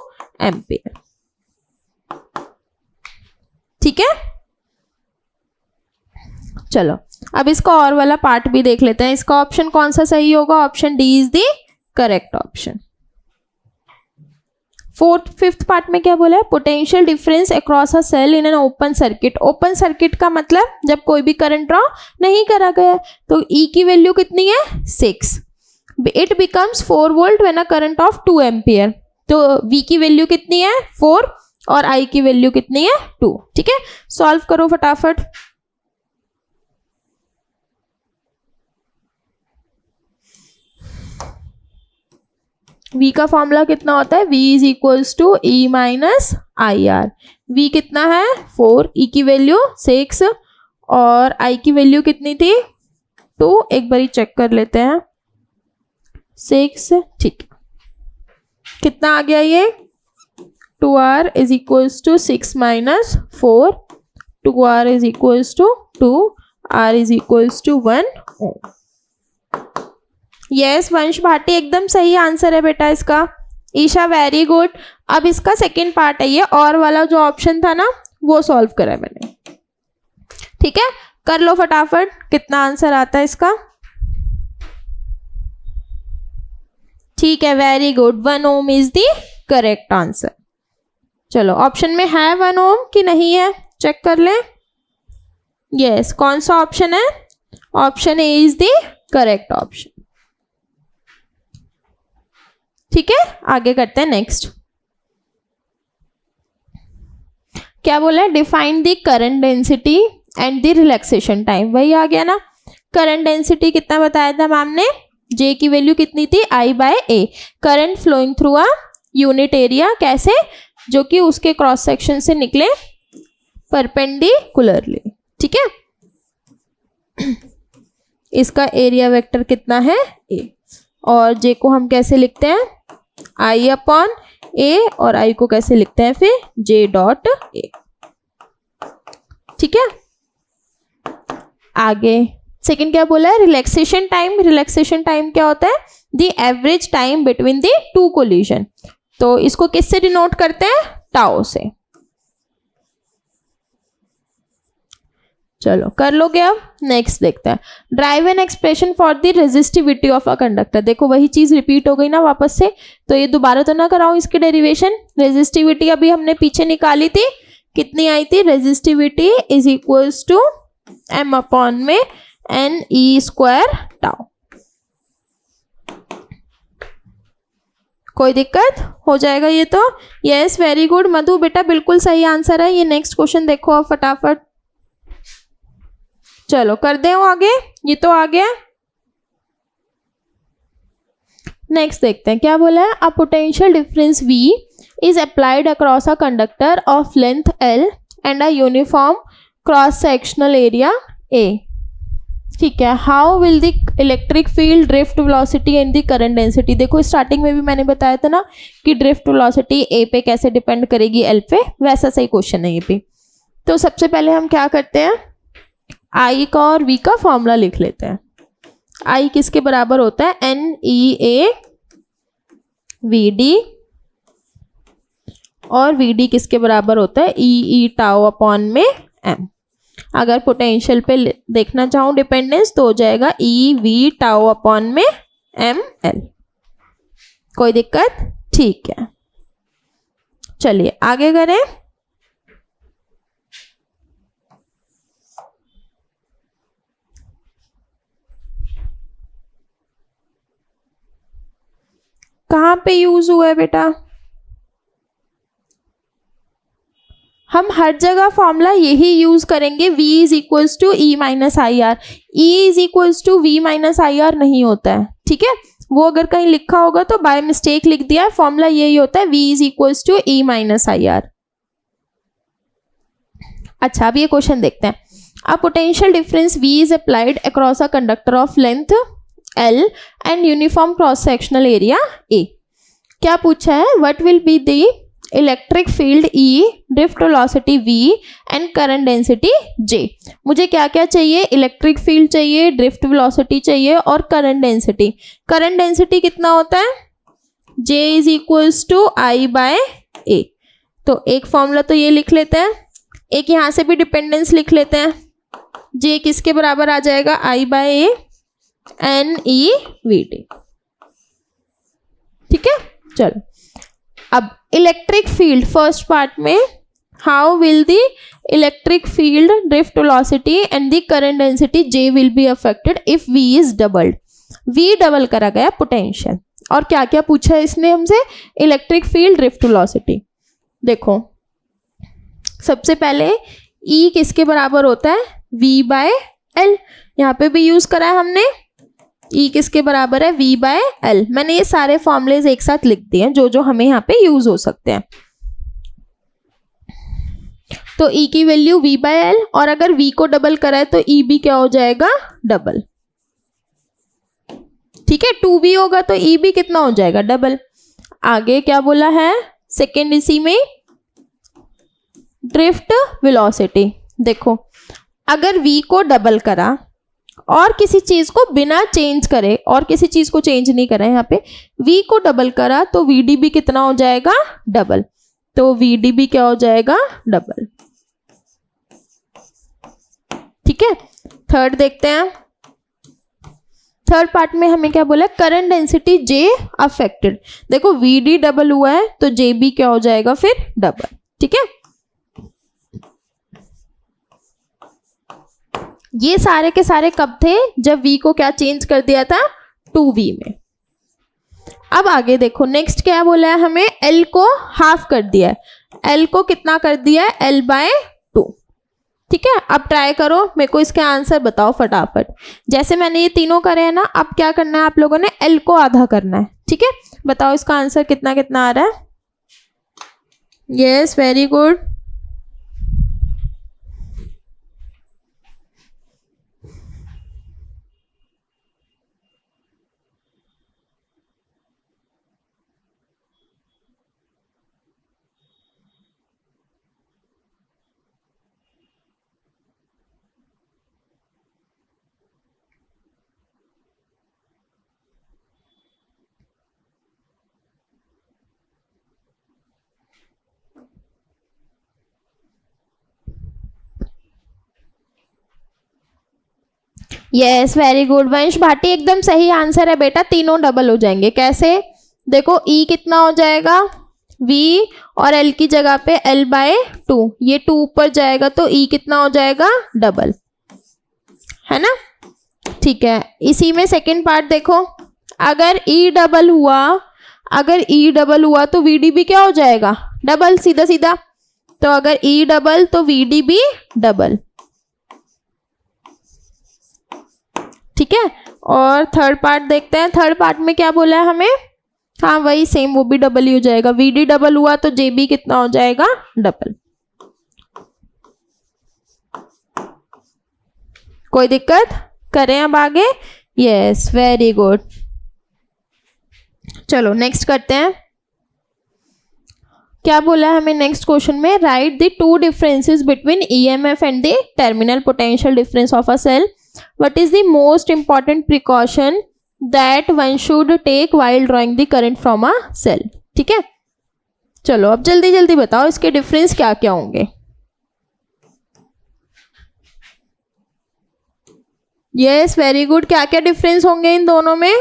एम्पियर। ठीक है, चलो अब इसका और वाला पार्ट भी देख लेते हैं। इसका ऑप्शन कौन सा सही होगा? Option D is the correct option. Fifth part में क्या बोला है? Potential difference across a cell in an open circuit. Open circuit का मतलब जब कोई भी करंट ड्रॉ नहीं करा गया, तो ई की वैल्यू कितनी है? 6। It becomes 4 volt when a current of 2 ampere. तो वी की वैल्यू कितनी है? 4 और आई की वैल्यू कितनी है? 2। ठीक है, सॉल्व करो फटाफट। V का फॉर्मूला कितना होता है? V is equals to E minus I R. V कितना है? 4, E की वैल्यू 6 और I की वैल्यू कितनी थी? 2। एक बारी चेक कर लेते हैं। 6, ठीक, कितना आ गया ये? 2R इज इक्वल्स टू 6 माइनस 4, 2R is equals to 2, R is equals to 1 ohm. Yes Vansh Bhati, एकदम सही आंसर है बेटा इसका। Isha very good. अब इसका सेकंड पार्ट है ये, और वाला जो ऑप्शन था ना वो सॉल्व करा है मैंने। ठीक है, कर लो फटाफट, कितना आंसर आता है इसका? ठीक है, very good, 1 ohm is the correct answer. चलो ऑप्शन में है 1 ओम कि नहीं है, चेक कर ले। यस, कौन सा ऑप्शन है? Option A is the correct option. ठीक है, आगे करते हैं नेक्स्ट। क्या बोला है? Define the current density and the relaxation time. वही आ गया ना, करंट डेंसिटी कितना बताया था मैम ने? J की वैल्यू कितनी थी? I/A। Current flowing through a unit area, कैसे? जो कि उसके क्रॉस सेक्शन से निकले परपेंडिकुलरली। ठीक है, इसका एरिया वेक्टर कितना है? A। और J को हम कैसे लिखते हैं? I/A। और I को कैसे लिखते हैं फिर? J.A। ठीक है, आगे सेकंड क्या बोला है? Relaxation time. रिलैक्सेशन टाइम क्या होता है? The average time between the to collision. तो इसको किससे डिनोट करते हैं? टाउ से। चलो कर लोगे। अब नेक्स्ट देखते हैं, drive an expression for the resistivity of a conductor. देखो वही चीज रिपीट हो गई ना वापस से, तो ये दोबारा तो ना कराऊं इसकी डेरिवेशन। रेजिस्टिविटी अभी हमने पीछे निकाली थी, कितनी आई थी? Resistivity is equals to m upon में NE² टाउ। कोई दिक्कत हो जाएगा ये तो? यस वेरी गुड मधु बेटा, बिल्कुल सही आंसर है ये। नेक्स्ट क्वेश्चन देखो अब फटाफट। चलो कर दे आगे, ये तो आ गया। नेक्स्ट देखते हैं क्या बोला है? अ potential difference V is applied across a conductor of length L and a uniform cross sectional area A। ठीक है, how will the electric field, drift velocity and the current density. देखो स्टार्टिंग में भी मैंने बताया था ना कि ड्रिफ्ट वेलोसिटी A पे कैसे डिपेंड करेगी L पे, वैसा सही क्वेश्चन है ये भी। तो सबसे पहले हम क्या करते हैं? I का और V का फॉर्मूला लिख लेते हैं। I किसके बराबर होता है? NEA VD, और VD किसके बराबर होता है? EE टाउ अपॉन में M। अगर पोटेंशियल पे देखना चाहूँ डिपेंडेंस तो हो जाएगा EV टाउ अपॉन में ML। कोई दिक्कत? ठीक है, चलिए आगे करें। कहाँ पे यूज हुआ है बेटा? हम हर जगह फॉर्मूला यही यूज करेंगे, V is equals to E minus I R. E is equals to V minus I R नहीं होता है, ठीक है, वो अगर कहीं लिखा होगा तो बाय मिस्टेक लिख दिया है। फॉर्मूला यही होता है, V is equals to E minus I R. अच्छा अब ये क्वेश्चन देखते हैं। A potential difference V is applied across a conductor of length L and uniform cross sectional area A। क्या पूछा है? What will be the electric field E, drift velocity V and current density J। मुझे क्या क्या चाहिए? Electric field चाहिए, drift velocity चाहिए और करंट डेंसिटी। करंट डेंसिटी कितना होता है? J is equals to I/A। तो एक फॉर्मूला तो ये लिख लेते हैं, एक यहाँ से भी डिपेंडेंस लिख लेते हैं, जे किसके बराबर आ जाएगा, I by A N E V T. ठीक है, चलो अब इलेक्ट्रिक फील्ड फर्स्ट पार्ट में, how will the electric field drift velocity and the current density J will be affected if V is doubled. V double करा गया potential, और क्या क्या पूछा है इसने हमसे, इलेक्ट्रिक फील्ड ड्रिफ्ट वेलोसिटी। देखो सबसे पहले E किसके बराबर होता है, V बाय एल, यहाँ पे भी यूज करा है हमने, E किसके बराबर है, V बाय एल। मैंने ये सारे फॉर्मूलेज एक साथ लिख दिए हैं जो जो हमें यहाँ पे यूज हो सकते हैं। तो E की वैल्यू V बाय एल, और अगर V को डबल करा है तो E भी क्या हो जाएगा, डबल। ठीक है, 2V होगा तो E भी कितना हो जाएगा, डबल। आगे क्या बोला है सेकेंड इसी में, ड्रिफ्ट वेलोसिटी। देखो अगर V को डबल करा और किसी चीज को बिना चेंज करे, और किसी चीज को चेंज नहीं करा यहाँ पे, V को डबल करा तो VD भी कितना हो जाएगा, डबल। तो VD भी क्या हो जाएगा, डबल। ठीक है, थर्ड देखते हैं। थर्ड पार्ट में हमें क्या बोला, करंट डेंसिटी J अफेक्टेड। देखो VD डबल हुआ है तो J भी क्या हो जाएगा फिर, डबल। ठीक है, ये सारे के सारे कब थे, जब V को क्या चेंज कर दिया था, 2V में। अब आगे देखो नेक्स्ट क्या बोला है हमें, L को हाफ कर दिया है, L को कितना कर दिया है, L बाय 2। ठीक है, अब ट्राई करो, मेरे को इसके आंसर बताओ फटाफट। जैसे मैंने ये तीनों करे हैं ना, अब क्या करना है आप लोगों ने, L को आधा करना है। ठीक है, बताओ इसका आंसर कितना कितना आ रहा है। Yes, very good. Yes, very good वंश भाटी, एकदम सही आंसर है बेटा, तीनों डबल हो जाएंगे। कैसे, देखो E कितना हो जाएगा, V और L की जगह पे L बाय 2, ये 2 ऊपर जाएगा तो E कितना हो जाएगा, डबल, है ना। ठीक है, इसी में सेकंड पार्ट देखो, अगर E डबल हुआ, अगर E डबल हुआ तो VD भी क्या हो जाएगा, डबल, सीधा सीधा। तो अगर E डबल तो VD भी डबल। ठीक है, और थर्ड पार्ट देखते हैं। थर्ड पार्ट में क्या बोला है हमें, हाँ वही सेम, वो भी डबल ही हो जाएगा। VD डबल हुआ तो J भी कितना हो जाएगा, डबल। कोई दिक्कत, करें अब आगे। Yes, very good. चलो नेक्स्ट करते हैं। क्या बोला है हमें नेक्स्ट क्वेश्चन में, right the two differences between EMF and the terminal potential difference of a cell. What is the most important precaution that one should take while drawing the current from a cell? ठीक है, चलो अब जल्दी जल्दी बताओ इसके difference क्या क्या होंगे। Yes, very good. क्या क्या डिफरेंस होंगे इन दोनों में,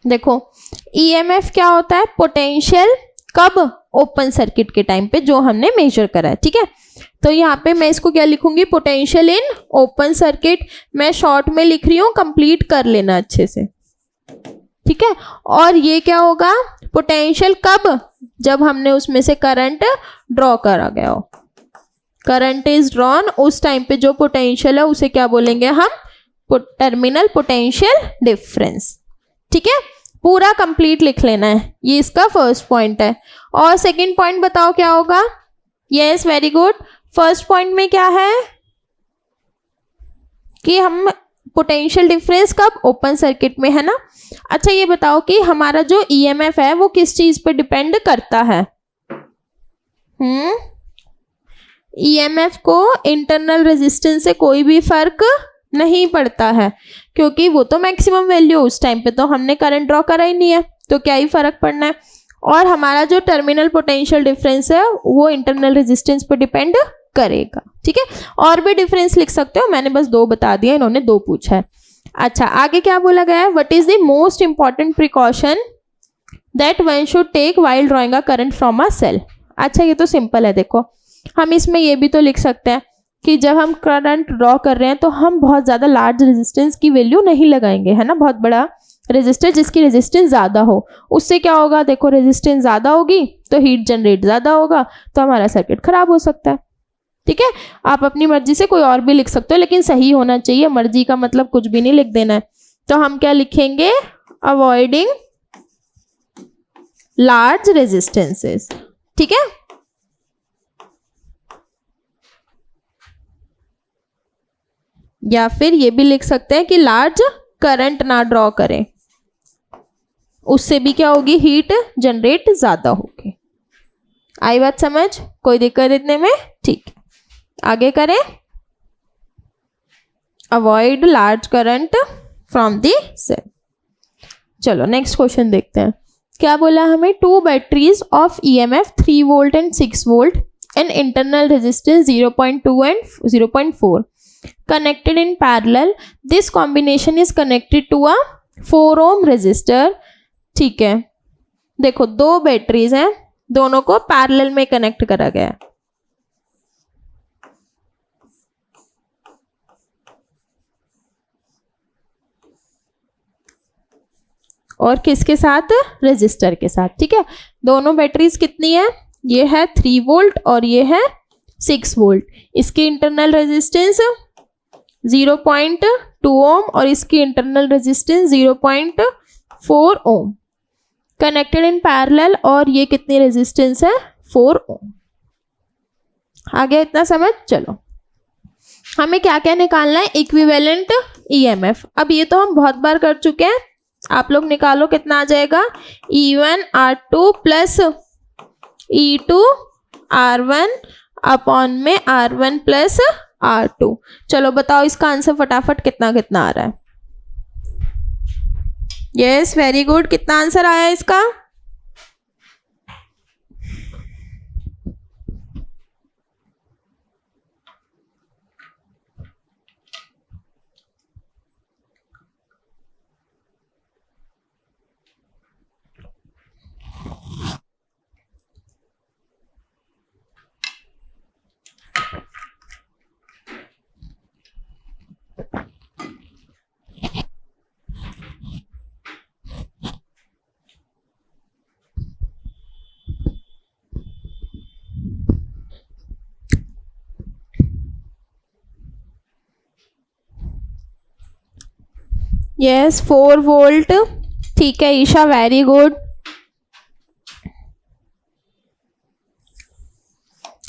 देखो EMF क्या होता है, पोटेंशियल, कब, ओपन सर्किट के टाइम पे जो हमने मेजर करा है। ठीक है, तो यहाँ पे मैं इसको क्या लिखूंगी, पोटेंशियल इन ओपन सर्किट। मैं शॉर्ट में लिख रही हूँ, कंप्लीट कर लेना अच्छे से। ठीक है, और ये क्या होगा, पोटेंशियल कब, जब हमने उसमें से करंट ड्रॉ करा गया हो, करंट इज ड्रॉन, उस टाइम पे जो पोटेंशियल है उसे क्या बोलेंगे हम, टर्मिनल पोटेंशियल डिफरेंस। ठीक है, पूरा कंप्लीट लिख लेना है, ये इसका फर्स्ट पॉइंट है। और सेकंड पॉइंट बताओ क्या होगा। Yes, very good. First point में क्या है कि हम पोटेंशियल डिफरेंस कब, ओपन सर्किट में, है ना। अच्छा ये बताओ कि हमारा जो EMF है वो किस चीज पे डिपेंड करता है। EMF को इंटरनल रेजिस्टेंस से कोई भी फर्क नहीं पड़ता है, क्योंकि वो तो मैक्सिमम वैल्यू उस टाइम पे तो हमने करंट ड्रॉ करा ही नहीं है, तो क्या ही फर्क पड़ना है। और हमारा जो टर्मिनल पोटेंशियल डिफरेंस है वो इंटरनल रेजिस्टेंस पे डिपेंड करेगा। ठीक है, और भी डिफरेंस लिख सकते हो, मैंने बस 2 बता दिया, इन्होंने 2 पूछा है। अच्छा, आगे क्या बोला गया है, what is the most important precaution that one should take while drawing a current from a cell. अच्छा, ये तो सिंपल है, देखो हम इसमें ये भी तो लिख सकते हैं कि जब हम करंट ड्रॉ कर रहे हैं तो हम बहुत ज़्यादा लार्ज रेजिस्टेंस की वैल्यू नहीं लगाएंगे, है ना। बहुत बड़ा रेजिस्टर जिसकी रेजिस्टेंस ज़्यादा हो, उससे क्या होगा, देखो रेजिस्टेंस ज़्यादा होगी तो हीट जनरेट ज़्यादा होगा, तो हमारा सर्किट खराब हो सकता है। ठीक है, आप अपनी मर्जी से कोई और भी लिख सकते हो, लेकिन सही होना चाहिए। मर्जी का मतलब कुछ भी नहीं लिख देना है। तो हम क्या लिखेंगे, अवॉइडिंग लार्ज रेजिस्टेंसेस। ठीक है, या फिर ये भी लिख सकते हैं कि लार्ज करंट ना ड्रॉ करें, उससे भी क्या होगी, हीट जनरेट ज्यादा होगी। आई बात समझ, कोई दिक्कत इतने में। ठीक, आगे करें, avoid large current from the cell. चलो नेक्स्ट क्वेश्चन देखते हैं, क्या बोला हमें, 2 batteries of EMF 3 volt and 6 volt and internal resistance 0.2 and 0.4 connected in parallel. This combination is connected to a 4 ohm resistor. ठीक है, देखो 2 बैटरीज हैं, दोनों को पैरेलल में कनेक्ट करा गया है। और किसके साथ, रेजिस्टर के साथ। ठीक है, दोनों बैटरीज कितनी है, ये है 3 वोल्ट और ये है 6 वोल्ट। इसकी इंटरनल रेजिस्टेंस 0.2 ओम और इसकी internal resistance 0.4 ohm, connected in parallel. और ये कितनी रेजिस्टेंस है, 4 ओम। आ गया इतना समझ। चलो हमें क्या क्या निकालना है, इक्विवेलेंट EMF। अब ये तो हम बहुत बार कर चुके हैं, आप लोग निकालो कितना आ जाएगा, E1 R2 plus E2 R1 upon में R1 प्लस R2। चलो बताओ इसका आंसर फटाफट कितना कितना आ रहा है। यस, वेरी गुड, कितना आंसर आया इसका, यस 4 वोल्ट। ठीक है Isha, very good.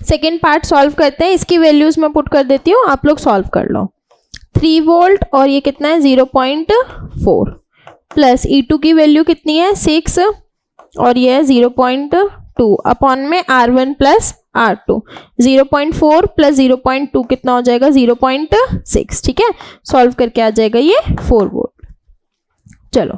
Second part solve करते हैं, इसकी वैल्यूज मैं पुट कर देती हूँ, आप लोग सॉल्व कर लो। 3 वोल्ट और ये कितना है 0.4 प्लस E2 की वैल्यू कितनी है 6 और ये है 0.2 अपॉन में R1 प्लस R2। 0.4 प्लस 0.2 कितना हो जाएगा 0.6। ठीक है, सॉल्व करके आ जाएगा ये 4 वोल्ट। चलो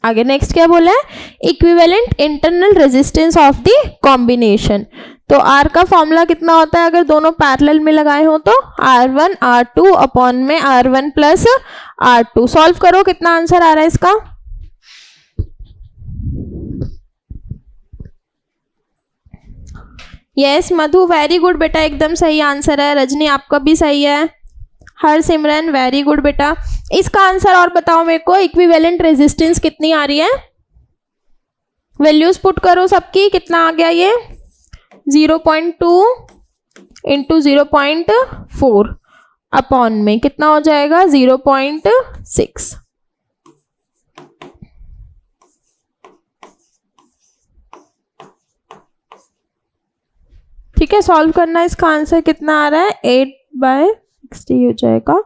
आगे नेक्स्ट क्या बोला है, equivalent internal resistance of the combination. तो R का फॉर्मूला कितना होता है अगर दोनों पैरेलल में लगाए हो तो R1 R2 अपॉन में R1 प्लस R2। सॉल्व करो कितना आंसर आ रहा है इसका, यस मधु वेरी गुड बेटा, एकदम सही आंसर है। रजनी आपका भी सही है। हर सिमरन वेरी गुड बेटा। इसका आंसर और बताओ मेरे को, इक्विवेलेंट रेजिस्टेंस कितनी आ रही है, वैल्यूज पुट करो सबकी, कितना आ गया ये 0.2 इंटू 0.4 अपॉन में कितना हो जाएगा 0.6। ठीक है, सॉल्व करना है। इसका आंसर कितना आ रहा है 8/60 हो जाएगा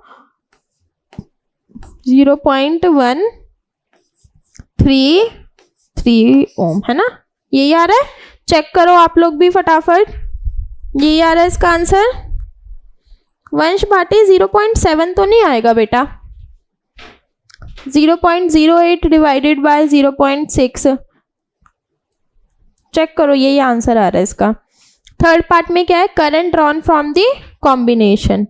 0.133 ओम, है ना। यही आ रहा है, चेक करो आप लोग भी फटाफट, यही आ रहा है इसका आंसर। वंश भाटी 0.7 तो नहीं आएगा बेटा, 0.08 डिवाइडेड बाय 0.6, चेक करो, यही आंसर आ रहा है इसका। थर्ड पार्ट में क्या है, current drawn from the combination,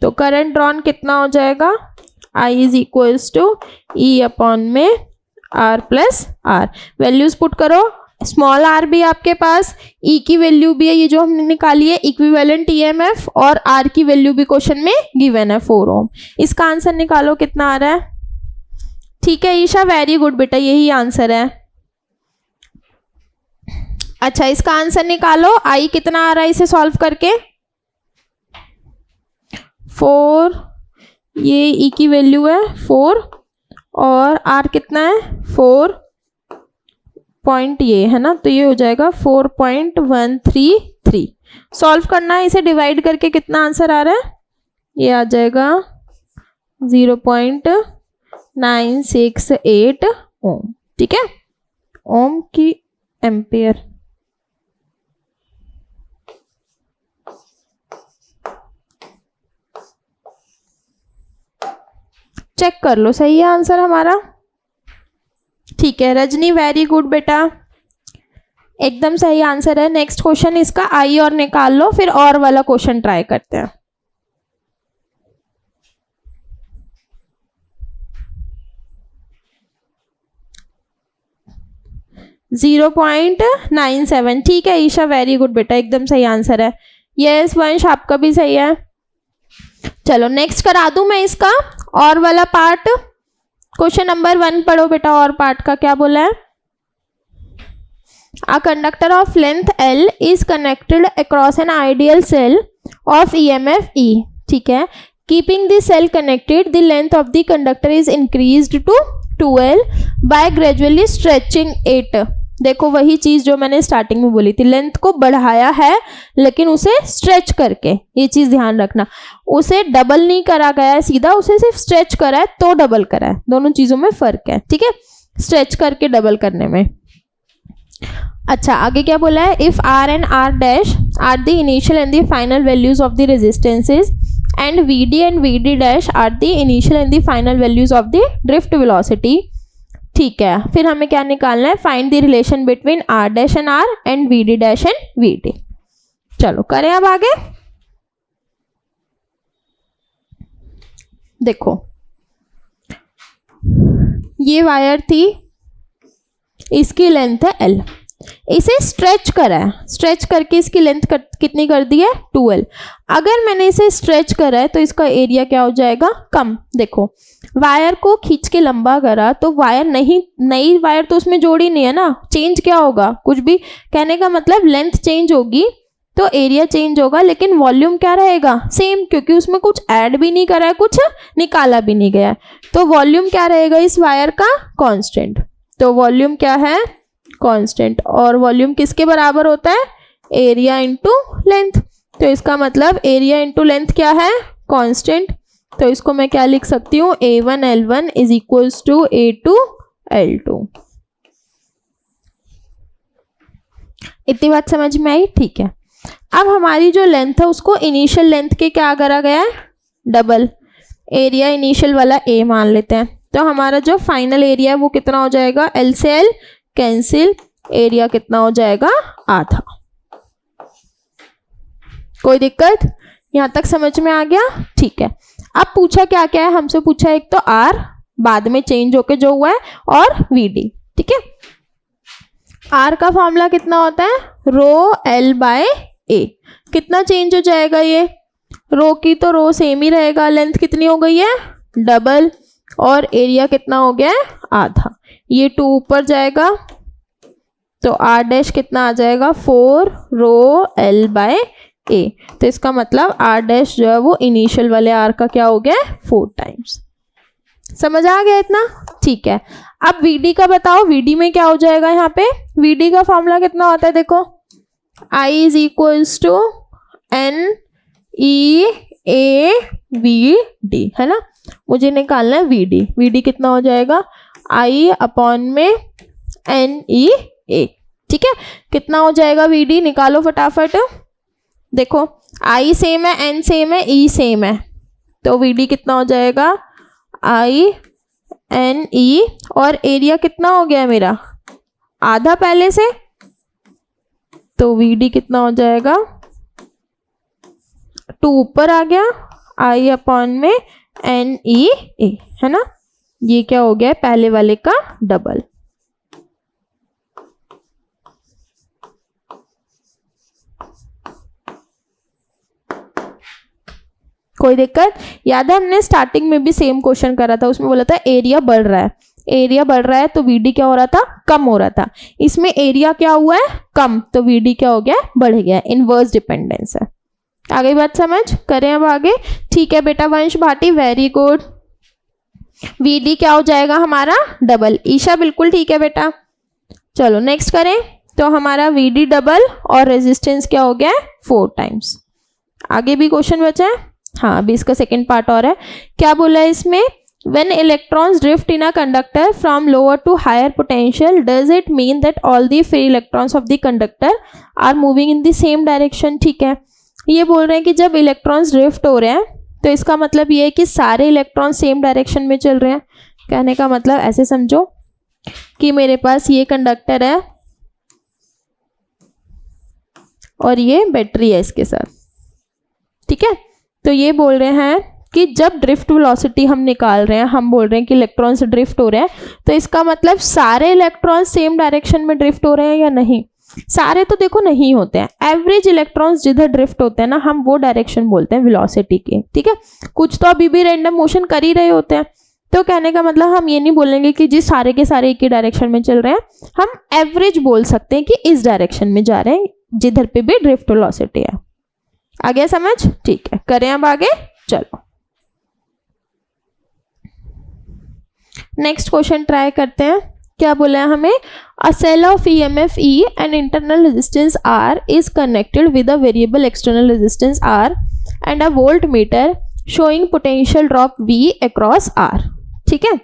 तो करंट ड्रॉन कितना हो जाएगा, I is equals to E upon में R plus R. Values put करो, स्मॉल r भी आपके पास, E की वैल्यू भी है ये जो हमने निकाली है, इक्विवेलेंट EMF, और R की वैल्यू भी क्वेश्चन में गिवन है 4 ओम। इसका आंसर निकालो कितना आ रहा है। ठीक है ईशा, वेरी गुड बेटा, यही आंसर है। अच्छा इसका आंसर निकालो, I कितना आ रहा है इसे सॉल्व करके, 4, ये E की वैल्यू है 4 और R कितना है 4 पॉइंट ये है ना, तो ये हो जाएगा 4.133। सॉल्व करना है इसे डिवाइड करके, कितना आंसर आ रहा है, ये आ जाएगा 0.968 ओम। ठीक है, ओम की एम्पियर, चेक कर लो, सही है आंसर हमारा। ठीक है रजनी, वेरी गुड बेटा, एकदम सही आंसर है। नेक्स्ट क्वेश्चन इसका आई और निकाल लो, फिर और वाला क्वेश्चन ट्राई करते हैं। .97, ठीक है ईशा, वेरी गुड बेटा, एकदम सही आंसर है। यस वंश, आपका भी सही है। चलो नेक्स्ट करा दूं मैं इसका और वाला पार्ट। क्वेश्चन नंबर 1 पढ़ो बेटा, और पार्ट का क्या बोला है। A conductor of length L is connected across an ideal cell of EMF E. ठीक है, keeping the cell connected, the length of the conductor is increased to 2L by gradually stretching it. देखो वही चीज जो मैंने starting में बोली थी, लेंथ को बढ़ाया है लेकिन उसे स्ट्रेच करके, ये चीज ध्यान रखना, उसे डबल नहीं करा गया है सीधा, उसे सिर्फ स्ट्रेच करा है तो डबल करा है, दोनों चीजों में फर्क है। ठीक है, स्ट्रेच करके डबल करने में। अच्छा आगे क्या बोला है, if R and R dash are the initial and the final values of the resistances and VD and VD dash are the initial and the final values of the drift velocity. ठीक है, फिर हमें क्या निकालना है, find the relation between R dash and R and VD dash and VD। चलो करें अब आगे। देखो ये वायर थी, इसकी लेंथ है L, इसे स्ट्रेच करा है, स्ट्रेच करके इसकी लेंथ कितनी कर दी है 2L। अगर मैंने इसे स्ट्रेच करा है तो इसका एरिया क्या हो जाएगा, कम। देखो वायर को खींच के लंबा करा तो वायर नहीं, नई वायर तो उसमें जोड़ी नहीं है ना, चेंज क्या होगा, कुछ भी, कहने का मतलब लेंथ चेंज होगी तो एरिया चेंज होगा, लेकिन वॉल्यूम क्या रहेगा सेम, क्योंकि उसमें कुछ ऐड भी नहीं करा है, कुछ निकाला भी नहीं गया है, तो वॉल्यूम क्या रहेगा इस वायर का, कांस्टेंट। तो वॉल्यूम क्या है, कांस्टेंट, और वॉल्यूम किसके बराबर होता है, एरिया इंटू लेंथ। तो इसका मतलब एरिया इंटू लेंथ क्या है, कांस्टेंट। तो इसको मैं क्या लिख सकती हूँ, A1 L1 is equals to A2 L2। इतनी बात समझ में आई। ठीक है, अब हमारी जो लेंथ है उसको इनिशियल लेंथ के क्या करा गया है, डबल, एरिया इनिशियल वाला A मान लेते हैं, तो हमारा जो फाइनल एरिया है वो कितना हो जाएगा, L से L कैंसिल, एरिया कितना हो जाएगा, आधा। कोई दिक्कत, यहां तक समझ में आ गया। ठीक है, अब पूछा क्या क्या है हमसे, पूछा एक तो R बाद में चेंज होके जो हुआ है, और VD। ठीक है, R का फॉर्मूला कितना होता है, रो L बाय A। कितना चेंज हो जाएगा, ये रो की तो रो सेम ही रहेगा, लेंथ कितनी हो गई है डबल, और एरिया कितना हो गया है आधा, ये 2 ऊपर जाएगा तो R डैश कितना आ जाएगा 4 रो L बाय A। तो इसका मतलब R डैश जो है वो इनिशियल वाले R का क्या हो गया 4 टाइम्स। समझ आ गया इतना। ठीक है, अब VD का बताओ, VD में क्या हो जाएगा, यहाँ पे VD का फॉर्मूला कितना होता है, देखो I is equals to NEAVD है ना, मुझे निकालना है VD। VD कितना हो जाएगा, I अपॉन में NEA। ठीक है, कितना हो जाएगा VD, निकालो फटाफट। देखो I सेम है, N सेम है, E सेम है, तो VD कितना हो जाएगा INE, और एरिया कितना हो गया मेरा आधा पहले से, तो VD कितना हो जाएगा 2 ऊपर आ गया I/NEA, है ना। ये क्या हो गया पहले वाले का डबल। कोई दिक्कत? याद है हमने स्टार्टिंग में भी सेम क्वेश्चन करा था, उसमें बोला था एरिया बढ़ रहा है, एरिया बढ़ रहा है तो VD क्या हो रहा था, कम हो रहा था। इसमें एरिया क्या हुआ है, कम, तो VD क्या हो गया, बढ़ गया। इनवर्स डिपेंडेंस है। आ गई बात समझ? करें अब आगे। ठीक है बेटा वंश भाटी, वेरी गुड। VD क्या हो जाएगा हमारा डबल। ईशा बिल्कुल ठीक है बेटा। चलो नेक्स्ट करें, तो हमारा VD डबल और रेजिस्टेंस क्या हो गया 4 टाइम्स। आगे भी क्वेश्चन बचा है, हाँ अभी इसका सेकेंड पार्ट और है। क्या बोला है इसमें, when electrons drift in a conductor from lower to higher potential, does it mean that all the free electrons of the conductor are moving in the same direction? ठीक है, ये बोल रहे हैं कि जब इलेक्ट्रॉन्स ड्रिफ्ट हो रहे हैं तो इसका मतलब ये है कि सारे इलेक्ट्रॉन सेम डायरेक्शन में चल रहे हैं। कहने का मतलब ऐसे समझो कि मेरे पास ये कंडक्टर है और ये बैटरी है इसके साथ, ठीक है। तो ये बोल रहे हैं कि जब ड्रिफ्ट वेलोसिटी हम निकाल रहे हैं, हम बोल रहे हैं कि इलेक्ट्रॉन्स ड्रिफ्ट हो रहे हैं, तो इसका मतलब सारे इलेक्ट्रॉन्स सेम डायरेक्शन में ड्रिफ्ट हो रहे हैं या नहीं। सारे तो देखो नहीं होते हैं, एवरेज इलेक्ट्रॉन्स जिधर ड्रिफ्ट होते हैं ना, हम वो डायरेक्शन बोलते हैं वेलोसिटी के, ठीक है। कुछ तो अभी भी रैंडम मोशन कर ही रहे होते हैं, तो कहने का मतलब हम ये नहीं बोलेंगे कि जी सारे के सारे एक ही डायरेक्शन में चल रहे हैं, हम एवरेज बोल सकते हैं कि इस डायरेक्शन में जा रहे हैं जिधर पे भी ड्रिफ्ट वेलोसिटी है। आ गया समझ? ठीक है, करें अब आगे। चलो नेक्स्ट क्वेश्चन ट्राई करते हैं। क्या बोला है हमें, a cell of EMF E and internal resistance R is connected with a variable external resistance R and a voltmeter showing potential drop V across R, ठीक है।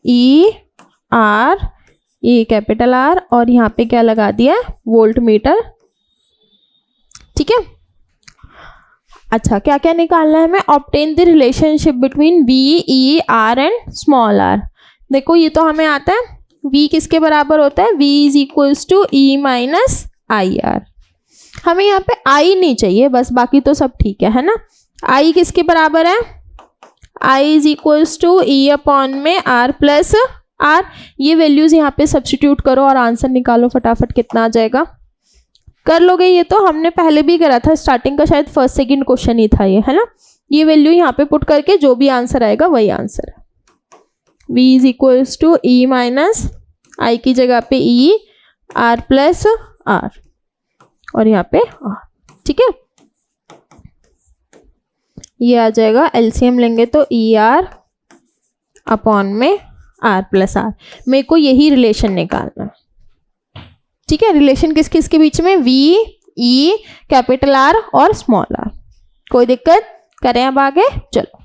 ER, ये कैपिटल R, और यहाँ पे क्या लगा दिया वोल्ट मीटर, ठीक है। अच्छा क्या क्या निकालना है हमें, obtain the relationship between V, E, R and small r। देखो ये तो हमें आता है, V किसके बराबर होता है, V is equals to E minus IR। हमें यहाँ पे I नहीं चाहिए बस, बाकी तो सब ठीक है ना। I किसके बराबर है, I is equals to E upon में R प्लस R। ये वैल्यूज यहाँ पे सब्स्टिट्यूट करो और आंसर निकालो फटाफट, कितना आ जाएगा। कर लोगे, ये तो हमने पहले भी करा था, स्टार्टिंग का शायद फर्स्ट सेकंड क्वेश्चन ही था ये, है ना। ये वैल्यू यहाँ पे पुट करके जो भी आंसर आएगा वही आंसर है। V is equals to E minus I की जगह पे E, R प्लस R और यहाँ पे R, ठीक है। ये आ जाएगा, एलसीएम लेंगे तो ER अपॉन में R प्लस R। मेरे को यही रिलेशन निकालना, ठीक है। रिलेशन किस किस के बीच में, V, E, कैपिटल R और स्मॉल r। कोई दिक्कत? करें अब आगे। चलो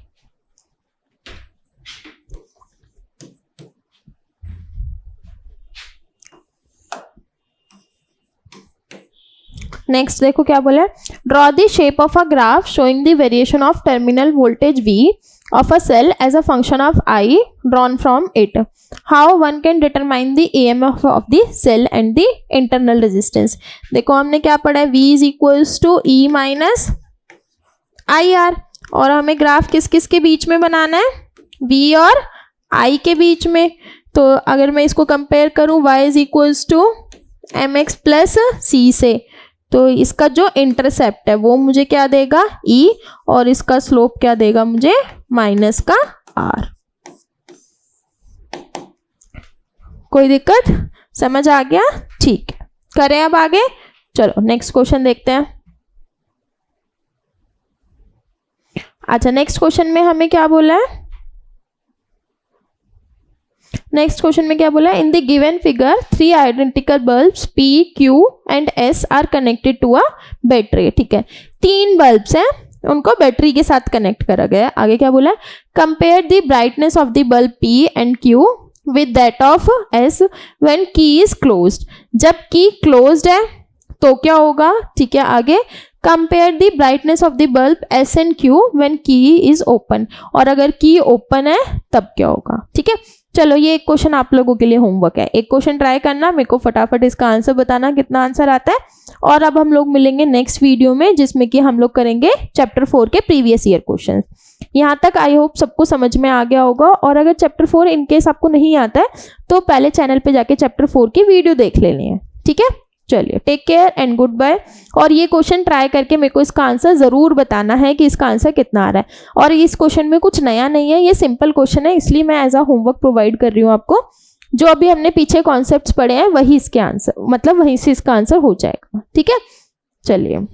नेक्स्ट देखो क्या बोला है, draw the shape of a graph showing the variation of terminal voltage V of a cell as a function of I drawn from it. How one can determine the EMF of the cell and the internal resistance. देखो हमने क्या पढ़ा है, V is equals to E minus IR, और हमें graph किस किस के बीच में बनाना है, V और I के बीच में। तो अगर मैं इसको कंपेयर करूँ y is equals to mx plus c से, तो इसका जो इंटरसेप्ट है वो मुझे क्या देगा E, और इसका स्लोप क्या देगा मुझे माइनस का R। कोई दिक्कत? समझ आ गया? ठीक है, करें अब आगे। चलो नेक्स्ट क्वेश्चन देखते हैं। अच्छा नेक्स्ट क्वेश्चन में हमें क्या बोला है, नेक्स्ट क्वेश्चन में क्या बोला है, in the given figure 3 identical bulbs P, Q and S are connected to a battery. ठीक है, 3 बल्ब्स हैं उनको बैटरी के साथ कनेक्ट करा गया। आगे क्या बोला है, compare the brightness of the bulb P and Q with that of S when की इज क्लोज्ड। जब की क्लोज्ड है तो क्या होगा, ठीक है। आगे compare the brightness of the bulb S and Q when की इज ओपन, और अगर की ओपन है तब क्या होगा, ठीक है। चलो ये एक क्वेश्चन आप लोगों के लिए होमवर्क है, एक क्वेश्चन ट्राई करना, मेरे को फटाफट इसका आंसर बताना कितना आंसर आता है। और अब हम लोग मिलेंगे नेक्स्ट वीडियो में जिसमें कि हम लोग करेंगे चैप्टर 4 के प्रीवियस ईयर क्वेश्चन। यहाँ तक आई होप सबको समझ में आ गया होगा। और अगर चैप्टर 4 इनकेस आपको नहीं आता है तो पहले चैनल पे जाके चैप्टर 4 की वीडियो देख लेनी है, ठीक है। चलिए, take care and good bye. और ये क्वेश्चन ट्राई करके मेरे को इसका आंसर ज़रूर बताना है कि इसका आंसर कितना आ रहा है। और इस क्वेश्चन में कुछ नया नहीं है, ये सिंपल क्वेश्चन है, इसलिए मैं एज अ होमवर्क प्रोवाइड कर रही हूँ आपको। जो अभी हमने पीछे कॉन्सेप्ट्स पढ़े हैं वही इसके आंसर, मतलब वहीं से इसका आंसर हो जाएगा, ठीक है। चलिए।